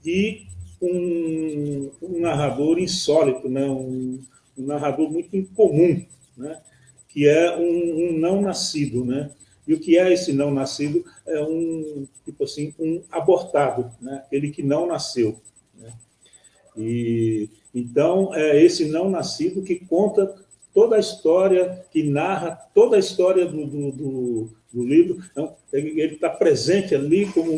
Speaker 5: e um narrador insólito, né, um narrador muito incomum, né, que é um não nascido, né. E o que é esse não nascido? É tipo assim, um abortado, né, aquele que não nasceu, né. E então é esse não nascido que conta toda a história, que narra toda a história do livro. Então, ele está presente ali como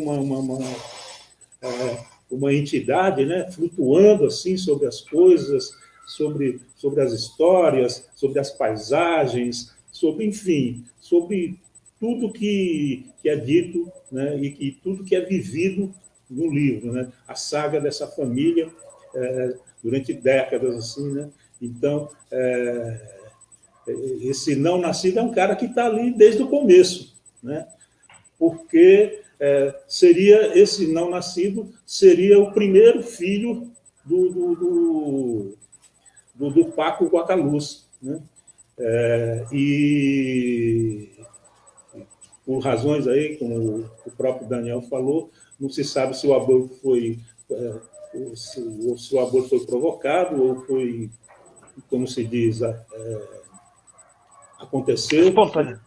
Speaker 5: uma entidade, né, flutuando assim sobre as coisas, sobre as histórias, sobre as paisagens, enfim, sobre tudo que é dito, né, e tudo que é vivido no livro, né, a saga dessa família durante décadas, assim, né. Então, esse não nascido é um cara que está ali desde o começo, né, porque esse não nascido seria o primeiro filho do Paco Guacaluz, né, e por razões aí, como o próprio Daniel falou, não se sabe se o aborto foi se o aborto foi provocado ou foi, como se diz, aconteceu. Espontâneo,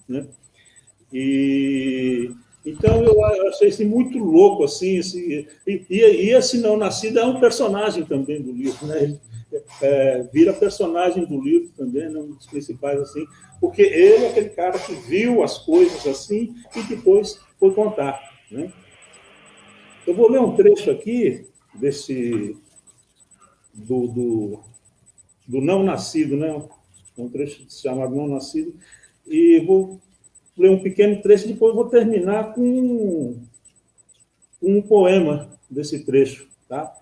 Speaker 5: né? E então eu achei isso muito louco, assim, e esse não nascido é um personagem também do livro, né? Vira personagem do livro também, né? Um dos principais, assim, porque ele é aquele cara que viu as coisas assim e depois foi contar, né? Eu vou ler um trecho aqui do Não Nascido, né? Um trecho chamado Não Nascido, e vou ler um pequeno trecho, depois vou terminar com um poema desse trecho, tá?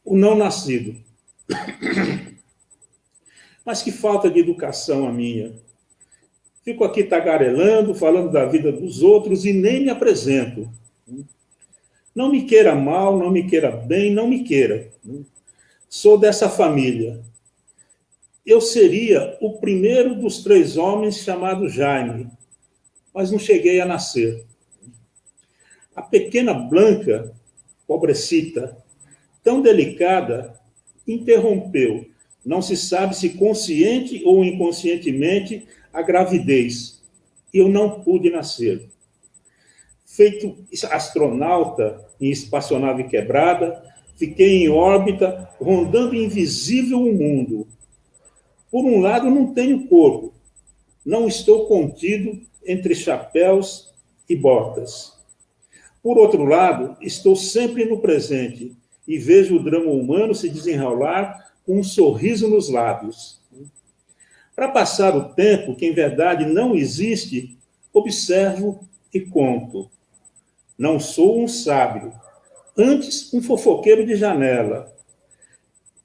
Speaker 5: O Não Nascido. Mas que falta de educação a minha. Fico aqui tagarelando, falando da vida dos outros e nem me apresento. Não me queira mal, não me queira bem, não me queira. Sou dessa família. Eu seria o primeiro dos 3 homens chamado Jaime, mas não cheguei a nascer. A pequena Blanca, pobrecita, tão delicada, interrompeu, não se sabe se consciente ou inconscientemente, a gravidez. E eu não pude nascer. Feito astronauta em espaçonave quebrada, fiquei em órbita, rondando invisível o mundo. Por um lado, não tenho corpo, não estou contido entre chapéus e botas. Por outro lado, estou sempre no presente e vejo o drama humano se desenrolar com um sorriso nos lábios. Para passar o tempo, que em verdade não existe, observo e conto. Não sou um sábio, antes um fofoqueiro de janela.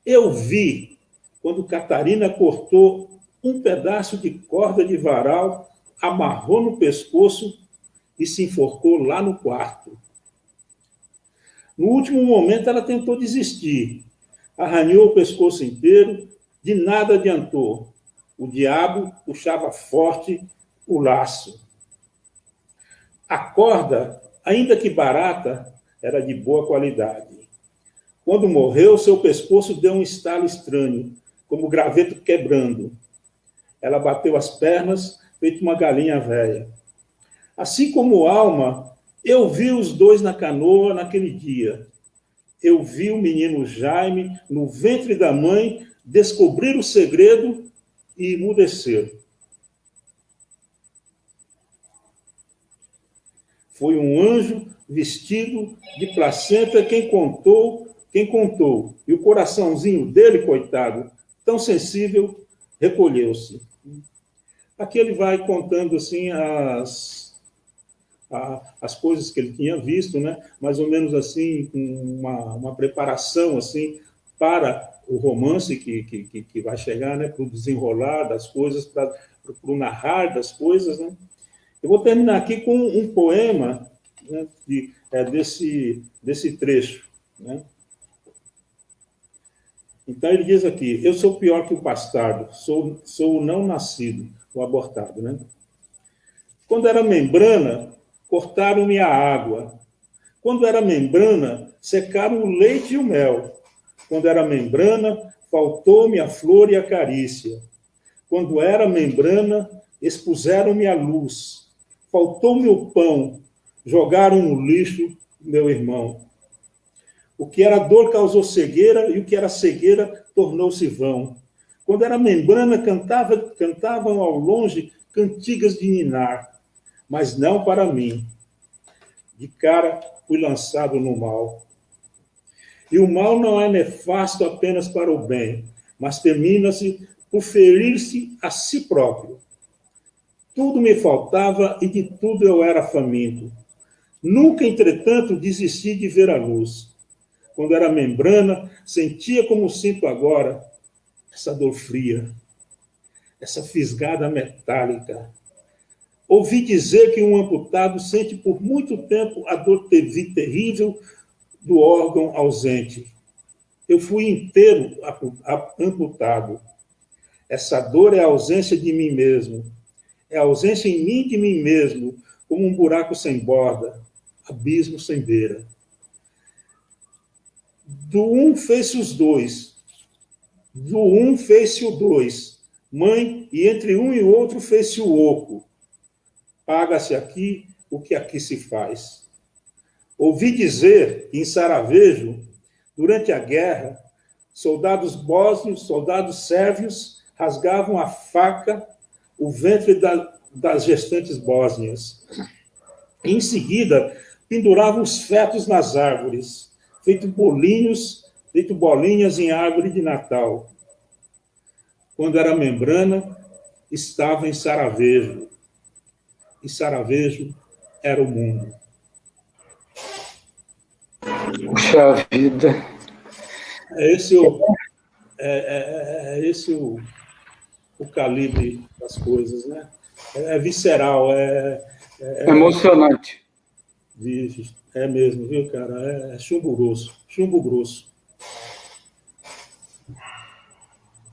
Speaker 5: Eu vi quando Catarina cortou um pedaço de corda de varal, amarrou no pescoço e se enforcou lá no quarto. No último momento, ela tentou desistir. Arranhou o pescoço inteiro, de nada adiantou. O diabo puxava forte o laço. A corda, ainda que barata, era de boa qualidade. Quando morreu, seu pescoço deu um estalo estranho, como graveto quebrando. Ela bateu as pernas, feito uma galinha velha. Assim como Alma, eu vi os 2 na canoa naquele dia. Eu vi o menino Jaime, no ventre da mãe, descobrir o segredo e emudecer. Foi um anjo vestido de placenta quem contou, e o coraçãozinho dele, coitado, tão sensível, recolheu-se. Aqui ele vai contando assim as coisas que ele tinha visto, né? Mais ou menos assim, uma preparação assim para o romance que vai chegar, né? Para o desenrolar das coisas, para o narrar das coisas, né? Eu vou terminar aqui com um poema, né, desse trecho, né? Então ele diz aqui: eu sou pior que o bastardo, sou o não nascido, o abortado, né? Quando era membrana, cortaram-me a água. Quando era membrana, secaram o leite e o mel. Quando era membrana, faltou-me a flor e a carícia. Quando era membrana, expuseram-me a luz. Faltou-me o pão, jogaram no lixo meu irmão. O que era dor causou cegueira, e o que era cegueira tornou-se vão. Quando era membrana, cantavam ao longe cantigas de ninar, mas não para mim. De cara fui lançado no mal. E o mal não é nefasto apenas para o bem, mas termina-se por ferir-se a si próprio. Tudo me faltava e de tudo eu era faminto. Nunca, entretanto, desisti de ver a luz. Quando era membrana, sentia como sinto agora essa dor fria, essa fisgada metálica. Ouvi dizer que um amputado sente por muito tempo a dor terrível do órgão ausente. Eu fui inteiro amputado. Essa dor é a ausência de mim mesmo. É a ausência em mim de mim mesmo, como um buraco sem borda, abismo sem beira. Do um fez-se os 2. Do um fez-se o 2. Mãe, e entre um e o outro fez-se o oco. Paga-se aqui o que aqui se faz. Ouvi dizer que em Sarajevo, durante a guerra, soldados bósnios, soldados sérvios, rasgavam a faca o ventre das gestantes bósnias. Em seguida, penduravam os fetos nas árvores, feito bolinhas em árvore de Natal. Quando era membrana, estava em Sarajevo. E Sarajevo era o mundo.
Speaker 1: Puxa vida.
Speaker 5: É esse o calibre das coisas, né? é visceral,
Speaker 1: Emocionante.
Speaker 5: é mesmo, viu, cara? É chumbo grosso, chumbo grosso.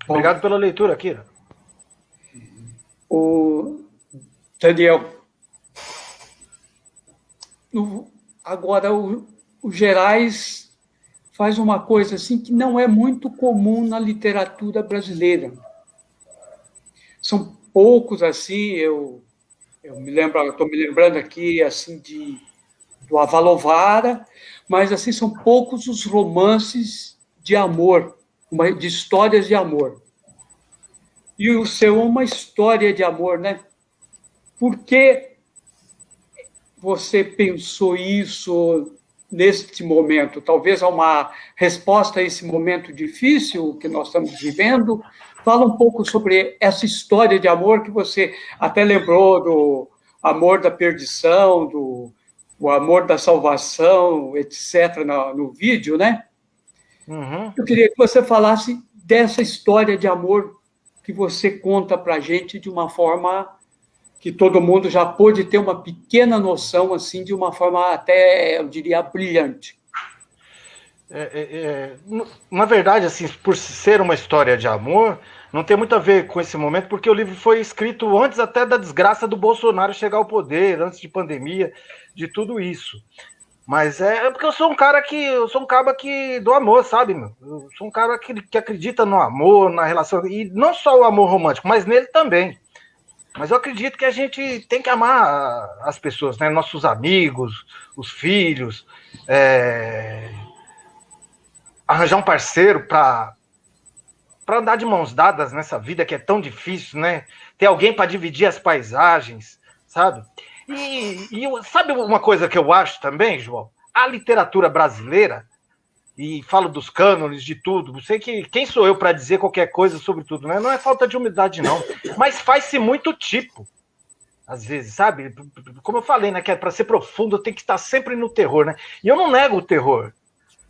Speaker 4: Obrigado pela leitura, Kira.
Speaker 1: O Daniel, agora o Gerais faz uma coisa assim que não é muito comum na literatura brasileira. São poucos assim, eu estou me lembrando aqui assim do Avalovara, mas assim são poucos os romances de amor, de histórias de amor. E o seu é uma história de amor, né? Por que você pensou isso neste momento? Talvez há uma resposta a esse momento difícil que nós estamos vivendo. Fala um pouco sobre essa história de amor que você até lembrou do amor da perdição, o amor da salvação, etc., no vídeo, né?
Speaker 4: Uhum.
Speaker 1: Eu queria que você falasse dessa história de amor que você conta para a gente de uma forma que todo mundo já pôde ter uma pequena noção, assim, de uma forma até, eu diria, brilhante.
Speaker 4: Na verdade, assim, por ser uma história de amor, não tem muito a ver com esse momento, porque o livro foi escrito antes até da desgraça do Bolsonaro chegar ao poder, antes de pandemia, de tudo isso. Mas é porque eu sou um cara do amor, sabe, meu? Eu sou um cara que acredita no amor, na relação, e não só o amor romântico, mas nele também. Mas eu acredito que a gente tem que amar as pessoas, né? Nossos amigos, os filhos, arranjar um parceiro para andar de mãos dadas nessa vida que é tão difícil, né? Ter alguém para dividir as paisagens, sabe? E sabe uma coisa que eu acho também, João? A literatura brasileira, e falo dos cânones, de tudo, sei que quem sou eu para dizer qualquer coisa sobre tudo, né? Não é falta de humildade, não. Mas faz-se muito tipo, às vezes, sabe? Como eu falei, né? Que para ser profundo tem que estar sempre no terror, né? E eu não nego o terror,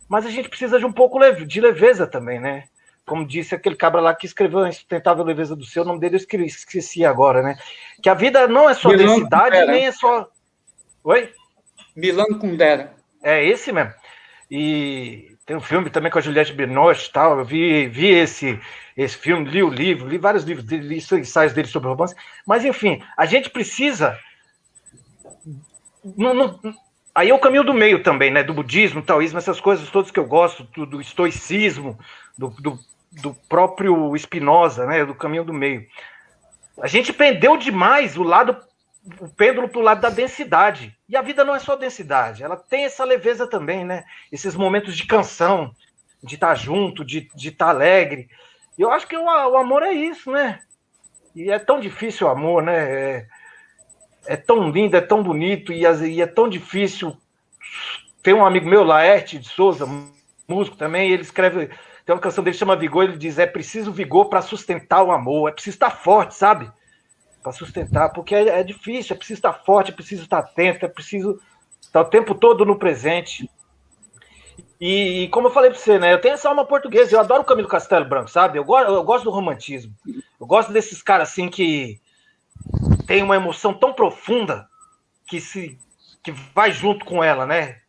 Speaker 4: mas a gente precisa de um pouco de leveza também, né? Como disse aquele cabra lá que escreveu A Insustentável Leveza do Seu, o nome dele eu esqueci agora, né? Que a vida não é só
Speaker 1: Milan
Speaker 4: densidade,
Speaker 1: Kundera.
Speaker 4: nem é só... Oi?
Speaker 1: Milan Kundera.
Speaker 4: É esse mesmo. E tem um filme também com a Juliette Binoche e tal. Eu vi esse filme, li o livro, li vários livros dele, li ensaios dele sobre romance. Mas, enfim, a gente precisa... Aí é o caminho do meio também, né? Do budismo, taoísmo, essas coisas todas que eu gosto, do estoicismo, do próprio Spinoza, né? Do caminho do meio. A gente pendeu demais o pêndulo para o lado da densidade. E a vida não é só densidade, ela tem essa leveza também, né? Esses momentos de canção, de estar junto, de estar alegre. E eu acho que o amor é isso, né? E é tão difícil o amor, né? É tão lindo, é tão bonito, e é tão difícil. Tem um amigo meu, Laerte de Souza, músico também, ele escreve, tem uma canção dele que chama Vigor, ele diz, é preciso vigor para sustentar o amor, é preciso estar forte, sabe? Para sustentar, porque é difícil, é preciso estar forte, é preciso estar atento, é preciso estar o tempo todo no presente. E como eu falei para você, né, eu tenho essa alma portuguesa, eu adoro o Camilo Castelo Branco, sabe? Eu gosto do romantismo, eu gosto desses caras assim que tem uma emoção tão profunda que vai junto com ela, né?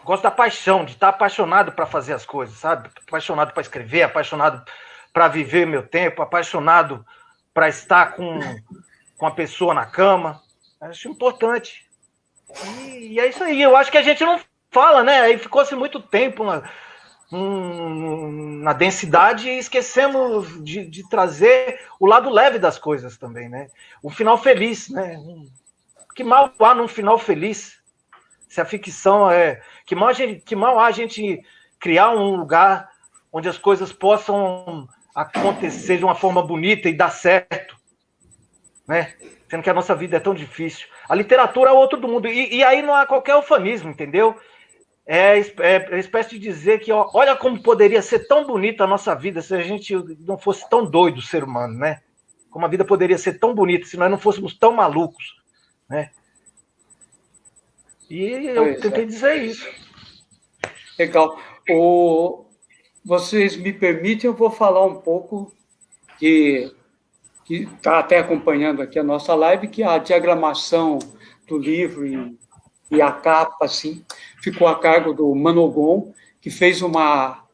Speaker 4: Gosto da paixão, de estar apaixonado para fazer as coisas, sabe? Apaixonado para escrever, apaixonado para viver meu tempo, apaixonado para estar com a pessoa na cama. Acho importante. E é isso aí. Eu acho que a gente não fala, né? Aí ficou-se muito tempo na densidade e esquecemos de trazer o lado leve das coisas também, né? O final feliz, né? Que mal há num final feliz? Se a ficção é... Que mal há a gente criar um lugar onde as coisas possam acontecer de uma forma bonita e dar certo, né? Sendo que a nossa vida é tão difícil. A literatura é outro do mundo. E aí não há qualquer ufanismo, entendeu? É espécie de dizer que, ó, olha como poderia ser tão bonita a nossa vida se a gente não fosse tão doido, o ser humano, né? Como a vida poderia ser tão bonita se nós não fôssemos tão malucos, né? E eu tentei dizer isso.
Speaker 1: Legal. Vocês me permitem, eu vou falar um pouco que que está até acompanhando aqui a nossa live, que a diagramação do livro e a capa, assim, ficou a cargo do Manogon, que fez uma...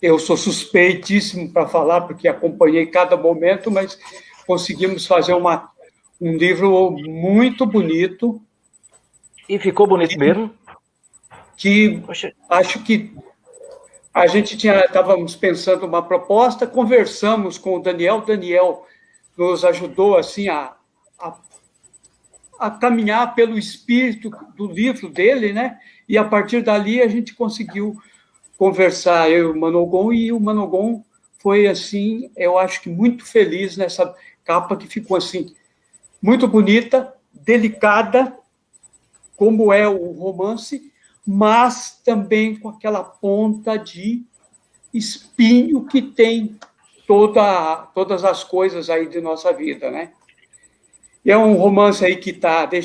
Speaker 1: Eu sou suspeitíssimo para falar, porque acompanhei cada momento, mas conseguimos fazer um livro muito bonito.
Speaker 4: E ficou bonito mesmo?
Speaker 1: Que acho que a gente estávamos pensando uma proposta, conversamos com o Daniel nos ajudou assim a caminhar pelo espírito do livro dele, né? E a partir dali a gente conseguiu conversar, eu e o Manogon foi assim, eu acho que muito feliz nessa capa que ficou assim, muito bonita, delicada, como é o romance, mas também com aquela ponta de espinho que tem todas as coisas aí de nossa vida, né? E é um romance aí que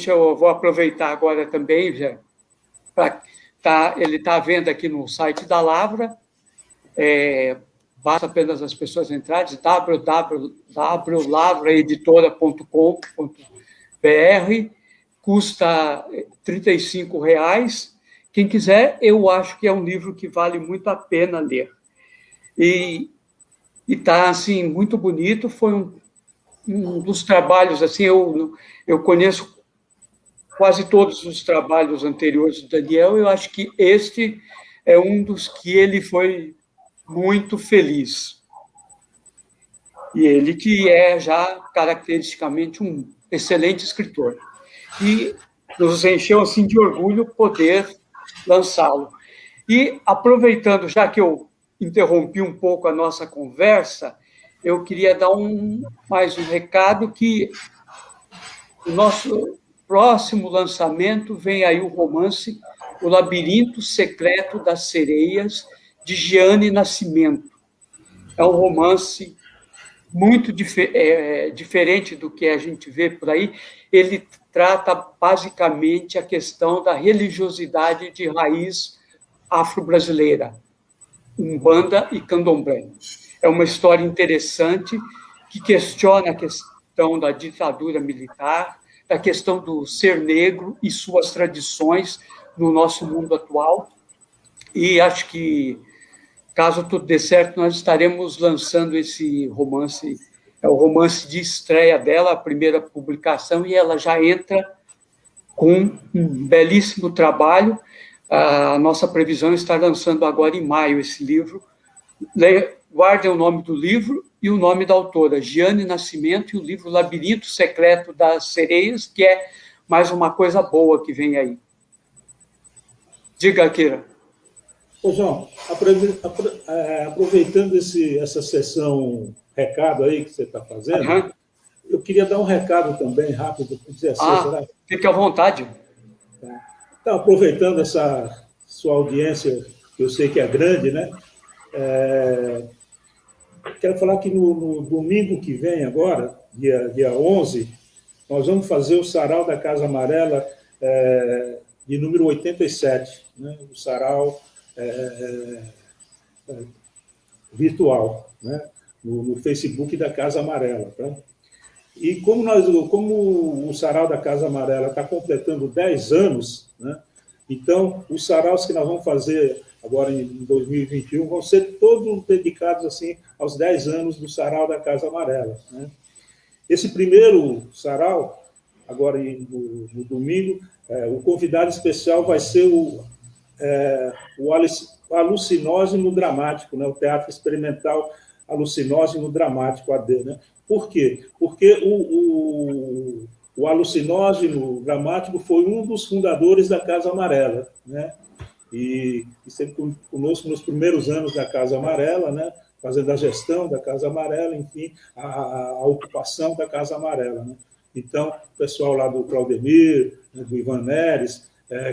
Speaker 1: vou aproveitar agora também, já, ele está à venda aqui no site da Lavra, basta apenas as pessoas entrarem, www.lavraeditora.com.br, custa R$ 35. Quem quiser, eu acho que é um livro que vale muito a pena ler. E está, assim, muito bonito, foi um dos trabalhos, assim, eu conheço quase todos os trabalhos anteriores do Daniel, eu acho que este é um dos que ele foi muito feliz. E ele que é já caracteristicamente um excelente escritor. E nos encheu assim de orgulho poder lançá-lo. E aproveitando, já que eu interrompi um pouco a nossa conversa, eu queria dar mais um recado que o nosso próximo lançamento vem aí o romance O Labirinto Secreto das Sereias, de Giane Nascimento. É um romance muito diferente do que a gente vê por aí. Ele trata basicamente a questão da religiosidade de raiz afro-brasileira, Umbanda e Candomblé. É uma história interessante que questiona a questão da ditadura militar, da questão do ser negro e suas tradições no nosso mundo atual. E acho que, caso tudo dê certo, nós estaremos lançando esse romance. É o romance de estreia dela, a primeira publicação, e ela já entra com um belíssimo trabalho. A nossa previsão é estar lançando agora em maio esse livro. Guardem o nome do livro e o nome da autora, Giane Nascimento, e o livro Labirinto Secreto das Sereias, que é mais uma coisa boa que vem aí. Diga, Kira.
Speaker 5: Ô, João, aproveitando essa sessão recado aí que você está fazendo, eu queria dar um recado também, rápido, dizer assim, será?
Speaker 1: Fique à vontade.
Speaker 5: Então, aproveitando essa sua audiência, que eu sei que é grande, né? Quero falar que no domingo que vem agora, dia 11, nós vamos fazer o Sarau da Casa Amarela de número 87, né? O Sarau virtual, né? No Facebook da Casa Amarela. Tá? E como o Sarau da Casa Amarela está completando 10 anos, né? Então, os saraus que nós vamos fazer agora em 2021 vão ser todos dedicados assim, aos 10 anos do Sarau da Casa Amarela. Né? Esse primeiro sarau, agora no domingo, o convidado especial vai ser o alucinógeno dramático, né? O Teatro Experimental Alucinógeno Dramático, AD. Né? Por quê? Porque o alucinógeno dramático foi um dos fundadores da Casa Amarela, né? E sempre conosco nos primeiros anos da Casa Amarela, né? Fazendo a gestão da Casa Amarela, enfim, a ocupação da Casa Amarela. Né? Então, o pessoal lá do Claudemir, né, do Ivan Neres,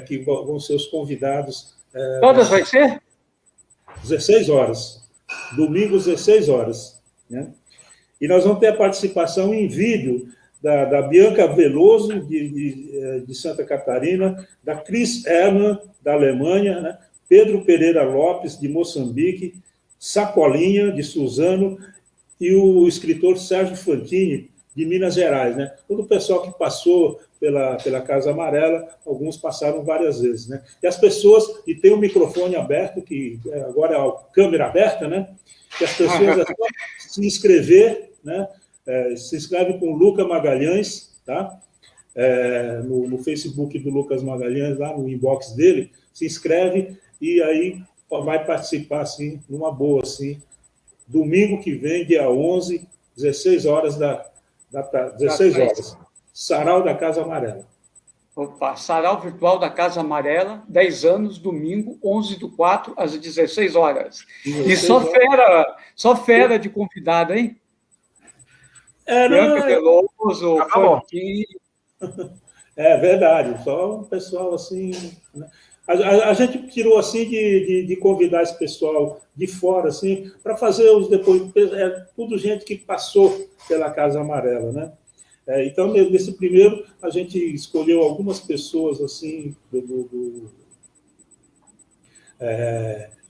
Speaker 5: que vão ser os convidados.
Speaker 1: Todas vai ser?
Speaker 5: 16 horas. Domingo, 16 horas. Né? E nós vamos ter a participação em vídeo da Bianca Veloso, de Santa Catarina, da Chris Herman, da Alemanha, né? Pedro Pereira Lopes, de Moçambique, Sacolinha, de Suzano, e o escritor Sérgio Fantini, de Minas Gerais, né? Todo o pessoal que passou pela Casa Amarela, alguns passaram várias vezes, né? E as pessoas, e tem o microfone aberto, que agora é a câmera aberta, né? Que as pessoas é só se inscrever, né? Se inscreve com o Lucas Magalhães, tá? No Facebook do Lucas Magalhães, lá no inbox dele, se inscreve e aí vai participar, assim, numa boa, assim, domingo que vem, dia 11, 16 horas 16 horas. Sarau da Casa Amarela.
Speaker 1: Opa, Sarau Virtual da Casa Amarela, 10 anos, domingo, 11/4, às 16 horas.
Speaker 5: 16
Speaker 1: e só fera de convidado, hein? Bianca Veloso, Fantini.
Speaker 5: É verdade, só um pessoal assim, né? A gente tirou assim de convidar esse pessoal de fora assim para fazer os depoimentos, tudo gente que passou pela Casa Amarela, né? Então nesse primeiro a gente escolheu algumas pessoas assim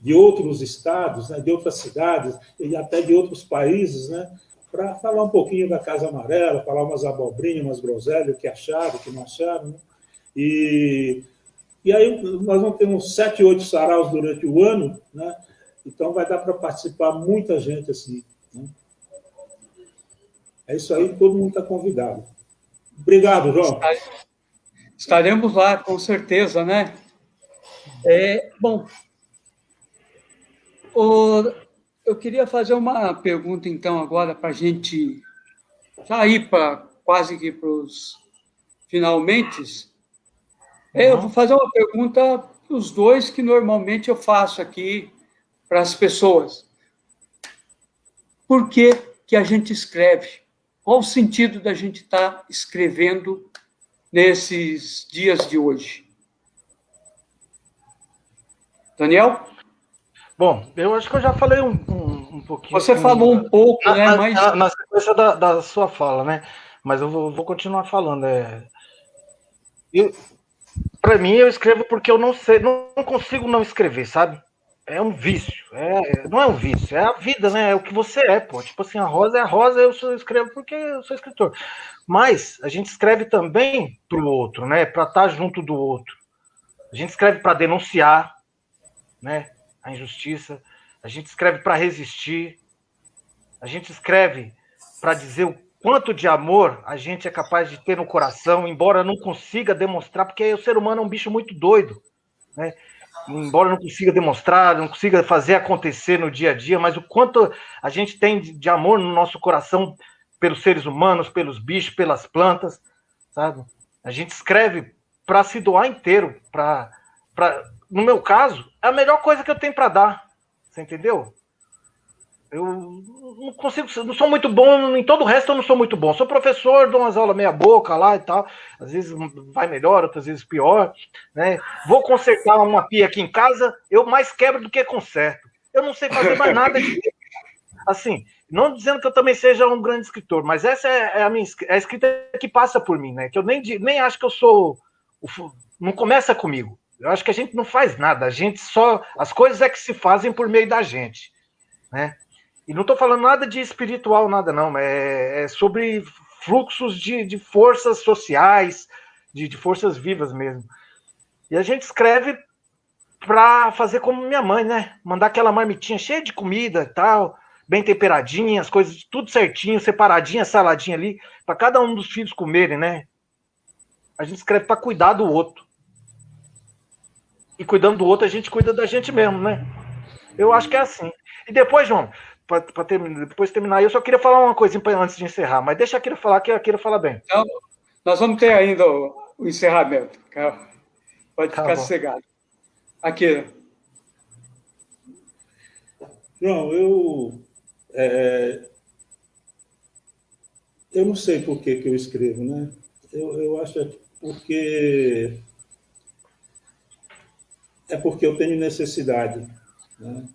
Speaker 5: de outros estados, né, de outras cidades e até de outros países, né, para falar um pouquinho da Casa Amarela, falar umas abobrinhas, umas groselhas, o que acharam, o que não acharam, né? E aí nós vamos ter uns 7, 8 saraus durante o ano, né? Então vai dar para participar muita gente assim, né? É isso aí, todo mundo está convidado. Obrigado, João.
Speaker 1: Estaremos lá, com certeza, né? Bom, eu queria fazer uma pergunta, então, agora, para a gente já ir quase que para os finalmente. Eu vou fazer uma pergunta para os dois que normalmente eu faço aqui para as pessoas. Por que a gente escreve? Qual o sentido da gente estar escrevendo nesses dias de hoje? Daniel?
Speaker 4: Bom, eu acho que eu já falei um pouquinho.
Speaker 1: Você falou um pouco, né?
Speaker 4: Na sequência da sua fala, né? Mas eu vou continuar falando. Para mim, eu escrevo porque eu não sei, não consigo não escrever, sabe? É um vício. Não é um vício, é a vida, né? É o que você é, pô. Tipo assim, a rosa é a rosa, eu escrevo porque eu sou escritor. Mas a gente escreve também pro outro, né? Para estar junto do outro. A gente escreve para denunciar, né? A injustiça. A gente escreve para resistir. A gente escreve para dizer o quanto de amor a gente é capaz de ter no coração, embora não consiga demonstrar, porque o ser humano é um bicho muito doido, né? Embora não consiga demonstrar, não consiga fazer acontecer no dia a dia, mas o quanto a gente tem de amor no nosso coração pelos seres humanos, pelos bichos, pelas plantas, sabe? A gente escreve para se doar inteiro, no meu caso, é a melhor coisa que eu tenho para dar, você entendeu? Eu não consigo, não sou muito bom, em todo o resto eu não sou muito bom. Sou professor, dou umas aulas meia boca lá e tal. Às vezes vai melhor, outras vezes pior, né? Vou consertar uma pia aqui em casa, eu mais quebro do que conserto. Eu não sei fazer mais nada de assim, não dizendo que eu também seja um grande escritor, mas essa é a escrita que passa por mim, né? Que eu nem acho que eu sou, não começa comigo. Eu acho que a gente não faz nada, a gente só, as coisas é que se fazem por meio da gente, né? E não estou falando nada de espiritual, nada não. É sobre fluxos de forças sociais, de forças vivas mesmo. E a gente escreve para fazer como minha mãe, né? Mandar aquela marmitinha cheia de comida e tal, bem temperadinha, as coisas tudo certinho, separadinha, saladinha ali, para cada um dos filhos comerem, né? A gente escreve para cuidar do outro. E cuidando do outro, a gente cuida da gente mesmo, né? Eu acho que é assim. E depois, João, depois de terminar, eu só queria falar uma coisinha antes de encerrar, mas deixa a Akira falar, que a Akira fala bem.
Speaker 1: Então, nós vamos ter ainda o encerramento. Pode ficar sossegado. Akira.
Speaker 5: João, eu não sei por que eu escrevo, né? Eu acho porque eu tenho necessidade, né?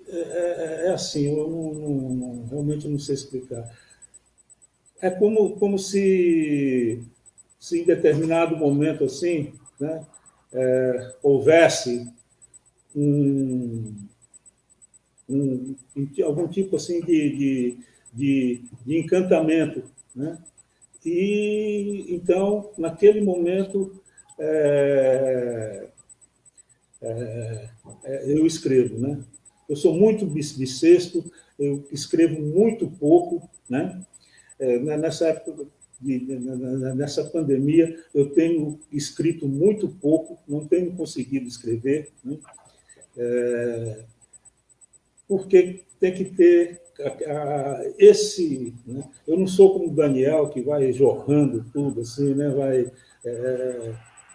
Speaker 5: É assim, eu realmente não sei explicar. É como se em determinado momento assim, né, houvesse algum tipo assim de encantamento, né? E então, naquele momento, eu escrevo, né? Eu sou muito bissexto, eu escrevo muito pouco, né? Nessa época, nessa pandemia, eu tenho escrito muito pouco, não tenho conseguido escrever, né? Porque tem que ter esse, né? Eu não sou como o Daniel, que vai jorrando tudo, assim, né?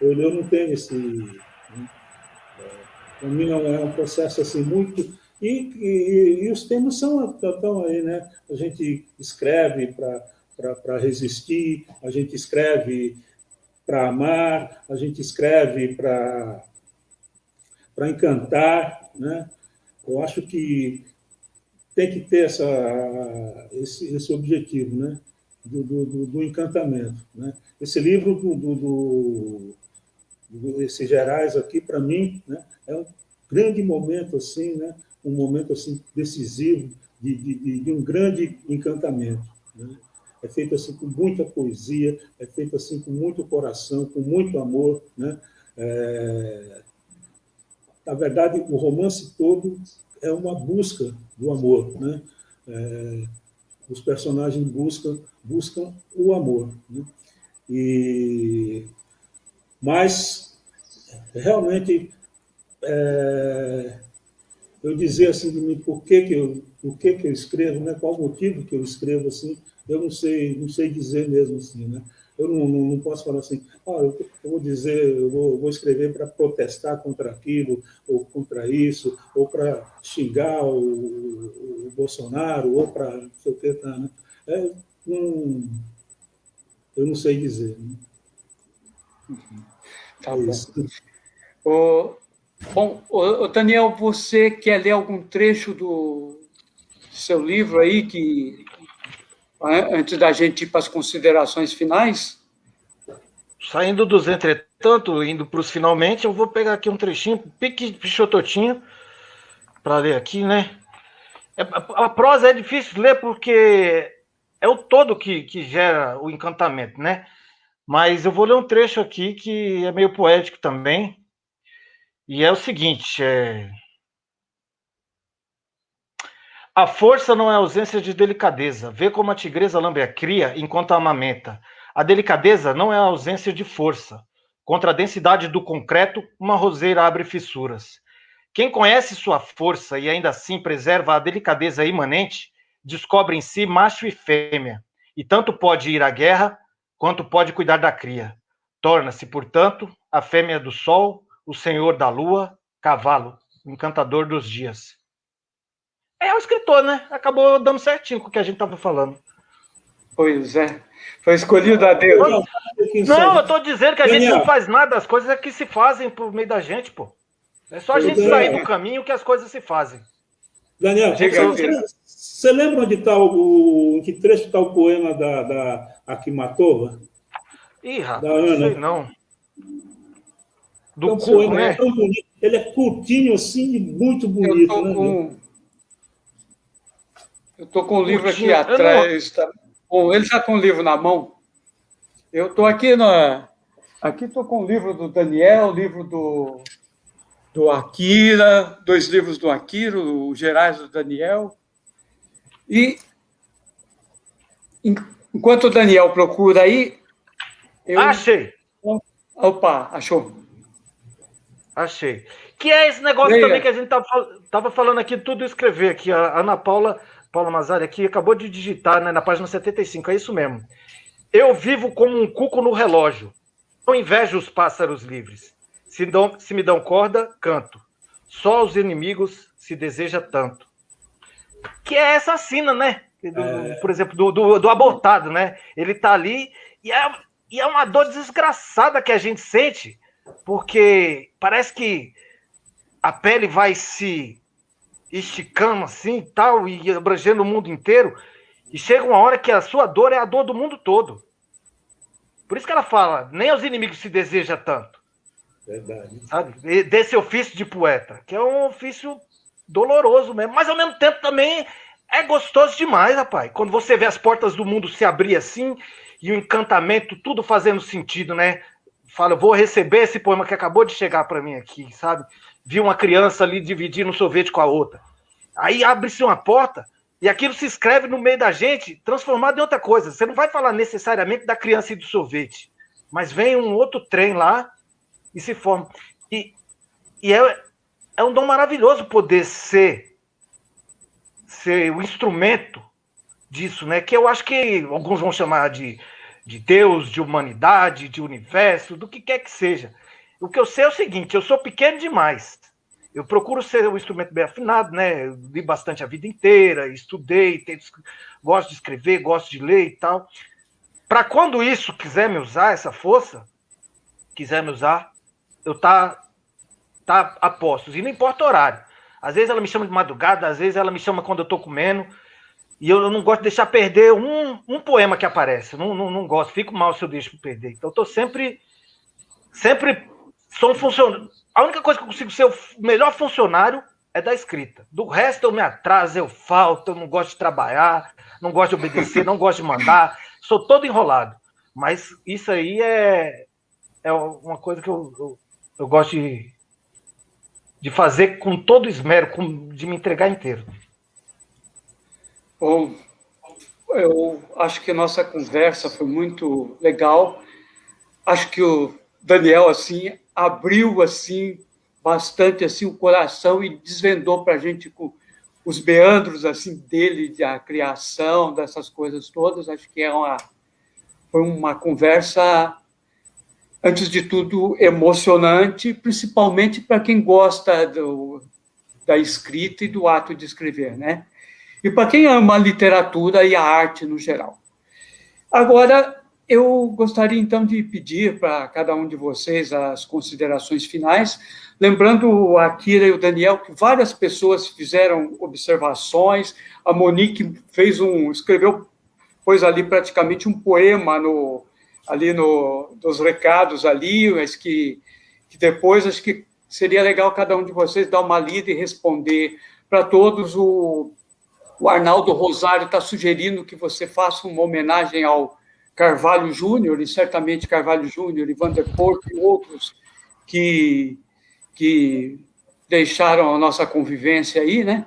Speaker 5: Eu não tenho esse... Né? Para mim é um processo assim muito... E os temas estão aí, né? A gente escreve para resistir, a gente escreve para amar, a gente escreve para encantar, né? Eu acho que tem que ter esse objetivo, né? Do encantamento, né? Esse livro esses Gerais aqui, para mim, né, é um grande momento assim, né? Um momento assim decisivo de um grande encantamento, né? É feito assim com muita poesia, é feito assim com muito coração, com muito amor, né? Na verdade, o romance todo é uma busca do amor, né? Os personagens buscam o amor, né? Mas realmente eu dizer assim de mim por que eu escrevo, né? Qual o motivo que eu escrevo assim, eu não sei dizer mesmo assim, né? Eu não posso falar assim, eu vou dizer, eu vou escrever para protestar contra aquilo, ou contra isso, ou para xingar o Bolsonaro, ou para não sei o que, tá, né? Eu não sei dizer. Né?
Speaker 1: Tá bom. Bom, Daniel, você quer ler algum trecho do seu livro aí, antes da gente ir para as considerações finais?
Speaker 4: Saindo dos entretanto, indo para os finalmente, eu vou pegar aqui um trechinho, pichototinho, para ler aqui, né? A prosa é difícil de ler porque é o todo que gera o encantamento, né? Mas eu vou ler um trecho aqui que é meio poético também. E é o seguinte, A força não é ausência de delicadeza. Vê como a tigresa lambe a cria enquanto a amamenta. A delicadeza não é a ausência de força. Contra a densidade do concreto, uma roseira abre fissuras. Quem conhece sua força e ainda assim preserva a delicadeza imanente, descobre em si macho e fêmea, e tanto pode ir à guerra, quanto pode cuidar da cria. Torna-se, portanto, a fêmea do sol, o senhor da lua, cavalo, encantador dos dias. É o escritor, né? Acabou dando certinho com o que a gente estava falando.
Speaker 1: Pois é. Foi escolhido a Deus.
Speaker 4: Não, eu tô dizendo que a gente não faz nada, as coisas é que se fazem por meio da gente, pô. É só a gente sair do caminho que as coisas se fazem.
Speaker 5: Daniel, você lembra onde está em que trecho está o poema da Akhmatova?
Speaker 4: Ih, rapaz, não sei não.
Speaker 5: Do poema, né? É tão bonito. Ele é curtinho assim e muito bonito, né?
Speaker 1: Eu estou com o livro aqui atrás. Tá... Bom, ele está com o livro na mão. Eu estou aqui Aqui estou com o livro do Daniel, o livro do Akira, 2 livros do Akira, o Gerais do Daniel. E enquanto o Daniel procura aí...
Speaker 4: Achei!
Speaker 1: Opa, achou.
Speaker 4: Achei. Que é esse negócio também que a gente estava falando aqui, tudo escrever aqui. A Ana Paula Mazari aqui acabou de digitar, né, na página 75, é isso mesmo. Eu vivo como um cuco no relógio. Não invejo os pássaros livres. Se me dão corda, canto. Só aos inimigos se deseja tanto. Que é essa sina, né? Por exemplo, do abortado, né? Ele tá ali e é uma dor desgraçada que a gente sente, porque parece que a pele vai se esticando assim e tal, e abrangendo o mundo inteiro, e chega uma hora que a sua dor é a dor do mundo todo. Por isso que ela fala, nem aos inimigos se deseja tanto.
Speaker 5: Verdade.
Speaker 4: Sabe? Desse ofício de poeta, que é um ofício doloroso mesmo, mas ao mesmo tempo também é gostoso demais, rapaz. Quando você vê as portas do mundo se abrir assim e o encantamento, tudo fazendo sentido, né? Fala, eu vou receber esse poema que acabou de chegar para mim aqui, sabe? Vi uma criança ali dividindo um sorvete com a outra. Aí abre-se uma porta e aquilo se escreve no meio da gente, transformado em outra coisa. Você não vai falar necessariamente da criança e do sorvete, mas vem um outro trem lá e se forma. E é um dom maravilhoso poder ser o instrumento disso, né? Que eu acho que alguns vão chamar de Deus, de humanidade, de universo, do que quer que seja. O que eu sei é o seguinte, eu sou pequeno demais. Eu procuro ser um instrumento bem afinado, né? Eu li bastante a vida inteira, estudei, gosto de escrever, gosto de ler e tal. Para quando isso quiser me usar, essa força, quiser me usar, eu tá a postos. E não importa o horário. Às vezes ela me chama de madrugada, às vezes ela me chama quando eu tô comendo. E eu não gosto de deixar perder um poema que aparece. Não gosto, fico mal se eu deixo perder. Então eu tô sempre sou um funcionário. A única coisa que eu consigo ser o melhor funcionário é da escrita. Do resto eu me atraso, eu falto, eu não gosto de trabalhar, não gosto de obedecer, não gosto de mandar, sou todo enrolado. Mas isso aí é uma coisa que eu gosto de fazer com todo esmero, de me entregar inteiro.
Speaker 1: Bom, eu acho que a nossa conversa foi muito legal. Acho que o Daniel, assim, abriu, assim, bastante, assim, o coração e desvendou para a gente com os meandros, assim, dele, da criação, dessas coisas todas. Acho que foi uma conversa, antes de tudo, emocionante, principalmente para quem gosta da escrita e do ato de escrever, né? E para quem ama a literatura e a arte no geral. Agora, eu gostaria, então, de pedir para cada um de vocês as considerações finais, lembrando a Kira e o Daniel que várias pessoas fizeram observações, a Monique escreveu, pôs ali praticamente um poema ali nos recados ali, mas que depois acho que seria legal cada um de vocês dar uma lida e responder para todos. O Arnaldo Rosário está sugerindo que você faça uma homenagem ao Carvalho Júnior, e certamente Carvalho Júnior, e Van der Poel e outros que deixaram a nossa convivência aí, né?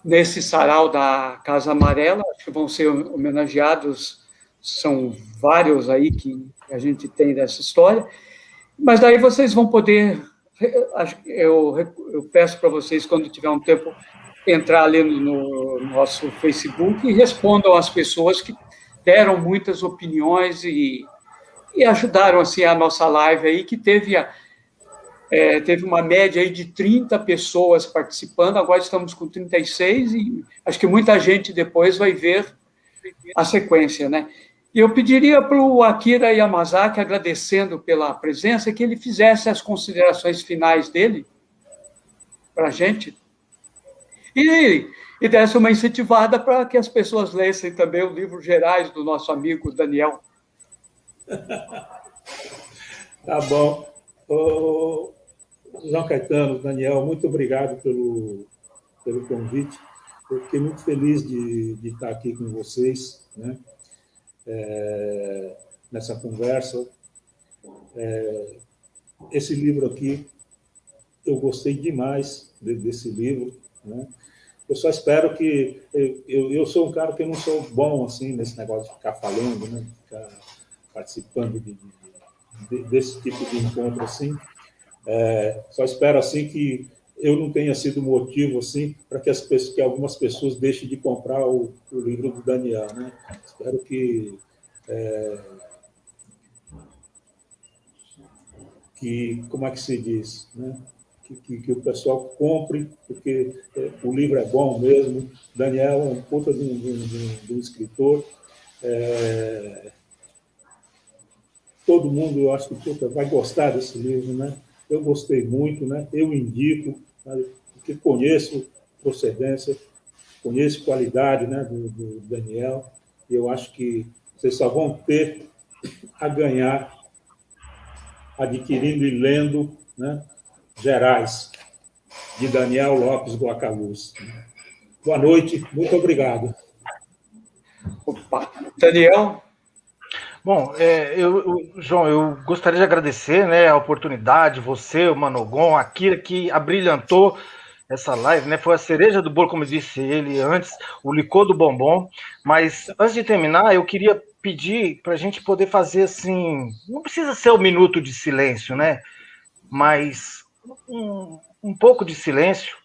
Speaker 1: Nesse sarau da Casa Amarela, acho que vão ser homenageados, são vários aí que a gente tem dessa história, mas daí vocês vão poder, eu peço para vocês, quando tiver um tempo, entrar ali no nosso Facebook e respondam às pessoas que deram muitas opiniões e ajudaram assim, a nossa live aí, que teve uma média aí de 30 pessoas participando, agora estamos com 36 e acho que muita gente depois vai ver a sequência, né? E eu pediria para o Akira Yamazaki, agradecendo pela presença, que ele fizesse as considerações finais dele para a gente. E desse uma incentivada para que as pessoas lessem também o livro Gerais do nosso amigo Daniel.
Speaker 5: Tá bom. João Caetano, Daniel, muito obrigado pelo convite. Eu fiquei muito feliz de estar aqui com vocês, né? Nessa conversa. Esse livro aqui, eu gostei demais desse livro, né? Eu só espero que... Eu sou um cara que não sou bom assim, nesse negócio de ficar falando, né? Ficar participando desse tipo de encontro assim. Só espero assim que eu não tenha sido motivo assim para que algumas pessoas deixem de comprar o livro do Daniel, né? Espero que como é que se diz, né? Que o pessoal compre, porque o livro é bom mesmo. Daniel é um puta de um escritor. Todo mundo, eu acho que vai gostar desse livro, né? Eu gostei muito, né? Eu indico, né? Porque conheço procedência, conheço qualidade, né? do Daniel, e eu acho que vocês só vão ter a ganhar adquirindo e lendo, né? Gerais, de Daniel Lopes Guacaluz. Boa noite, muito obrigado.
Speaker 1: Opa. Daniel?
Speaker 4: Bom, João, eu gostaria de agradecer, né, a oportunidade, você, o Manogon, a Kira, que abrilhantou essa live, né? Foi a cereja do bolo, como disse ele antes, o licor do bombom. Mas antes de terminar, eu queria pedir para a gente poder fazer assim, não precisa ser um minuto de silêncio, né? Mas um pouco de silêncio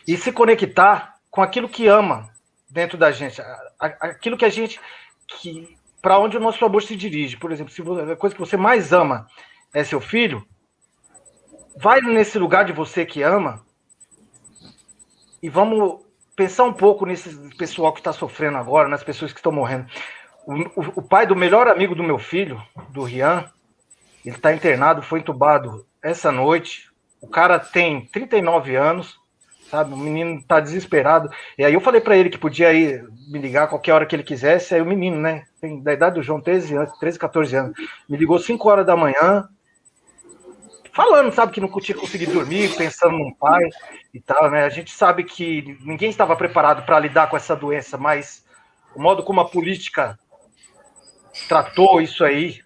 Speaker 4: e se conectar com aquilo que ama dentro da gente, aquilo que a gente, para onde o nosso amor se dirige. Por exemplo, se a coisa que você mais ama é seu filho, vai nesse lugar de você que ama e vamos pensar um pouco nesse pessoal que está sofrendo agora, nas pessoas que estão morrendo. O pai do melhor amigo do meu filho, do Rian, ele está internado, foi entubado essa noite. O cara tem 39 anos, sabe? O menino está desesperado. E aí eu falei para ele que podia ir me ligar a qualquer hora que ele quisesse. Aí o menino, né? Tem da idade do João, 13, 14 anos. Me ligou 5 horas da manhã, falando, sabe, que não tinha conseguido dormir, pensando num pai e tal, né? A gente sabe que ninguém estava preparado para lidar com essa doença, mas o modo como a política tratou isso aí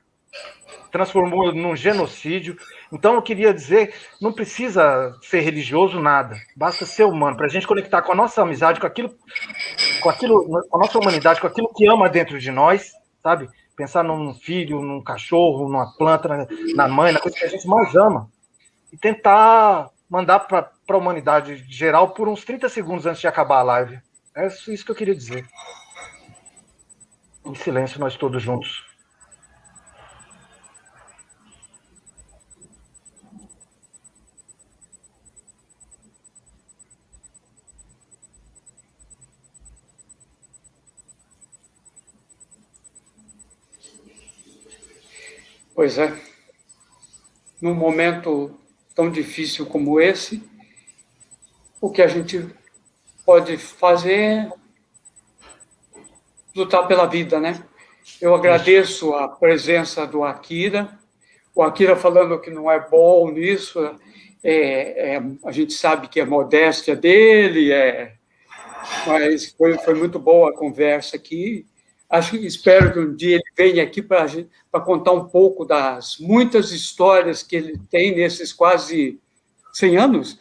Speaker 4: transformou num genocídio. Então eu queria dizer, não precisa ser religioso nada, basta ser humano, para a gente conectar com a nossa amizade, com a nossa humanidade, com aquilo que ama dentro de nós, sabe? Pensar num filho, num cachorro, numa planta, na mãe, na coisa que a gente mais ama. E tentar mandar para a humanidade geral por uns 30 segundos antes de acabar a live. É isso que eu queria dizer. Em silêncio, nós todos juntos.
Speaker 1: Pois é. Num momento tão difícil como esse, o que a gente pode fazer é lutar pela vida, né? Eu agradeço a presença do Akira, o Akira falando que não é bom nisso, a gente sabe que é modéstia dele, mas foi muito boa a conversa aqui. Espero que um dia ele venha aqui para contar um pouco das muitas histórias que ele tem nesses quase 100 anos,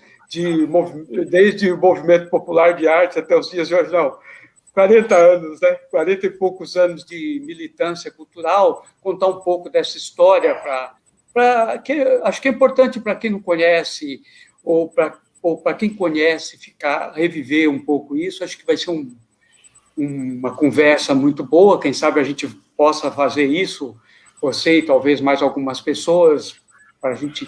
Speaker 1: desde o movimento popular de arte até os dias de hoje, não, 40 anos, né? 40 e poucos anos de militância cultural, contar um pouco dessa história, acho que é importante para quem não conhece, ou para quem conhece, reviver um pouco isso. Acho que vai ser uma conversa muito boa, quem sabe a gente possa fazer isso, você e talvez mais algumas pessoas, para a gente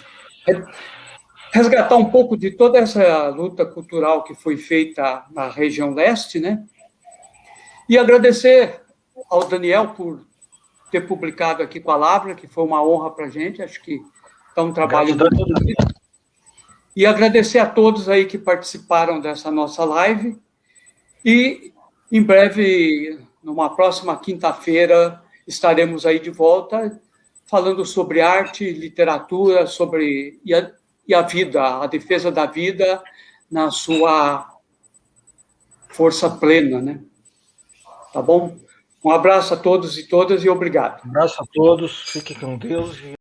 Speaker 1: resgatar um pouco de toda essa luta cultural que foi feita na região leste, né? E agradecer ao Daniel por ter publicado aqui com a Lavra, que foi uma honra para a gente, acho que está um trabalho muito bonito. E agradecer a todos aí que participaram dessa nossa live, e em breve, numa próxima quinta-feira, estaremos aí de volta, falando sobre arte, literatura, e a vida, a defesa da vida na sua força plena, né? Tá bom? Um abraço a todos e todas e obrigado.
Speaker 4: Um abraço a todos, fiquem com Deus.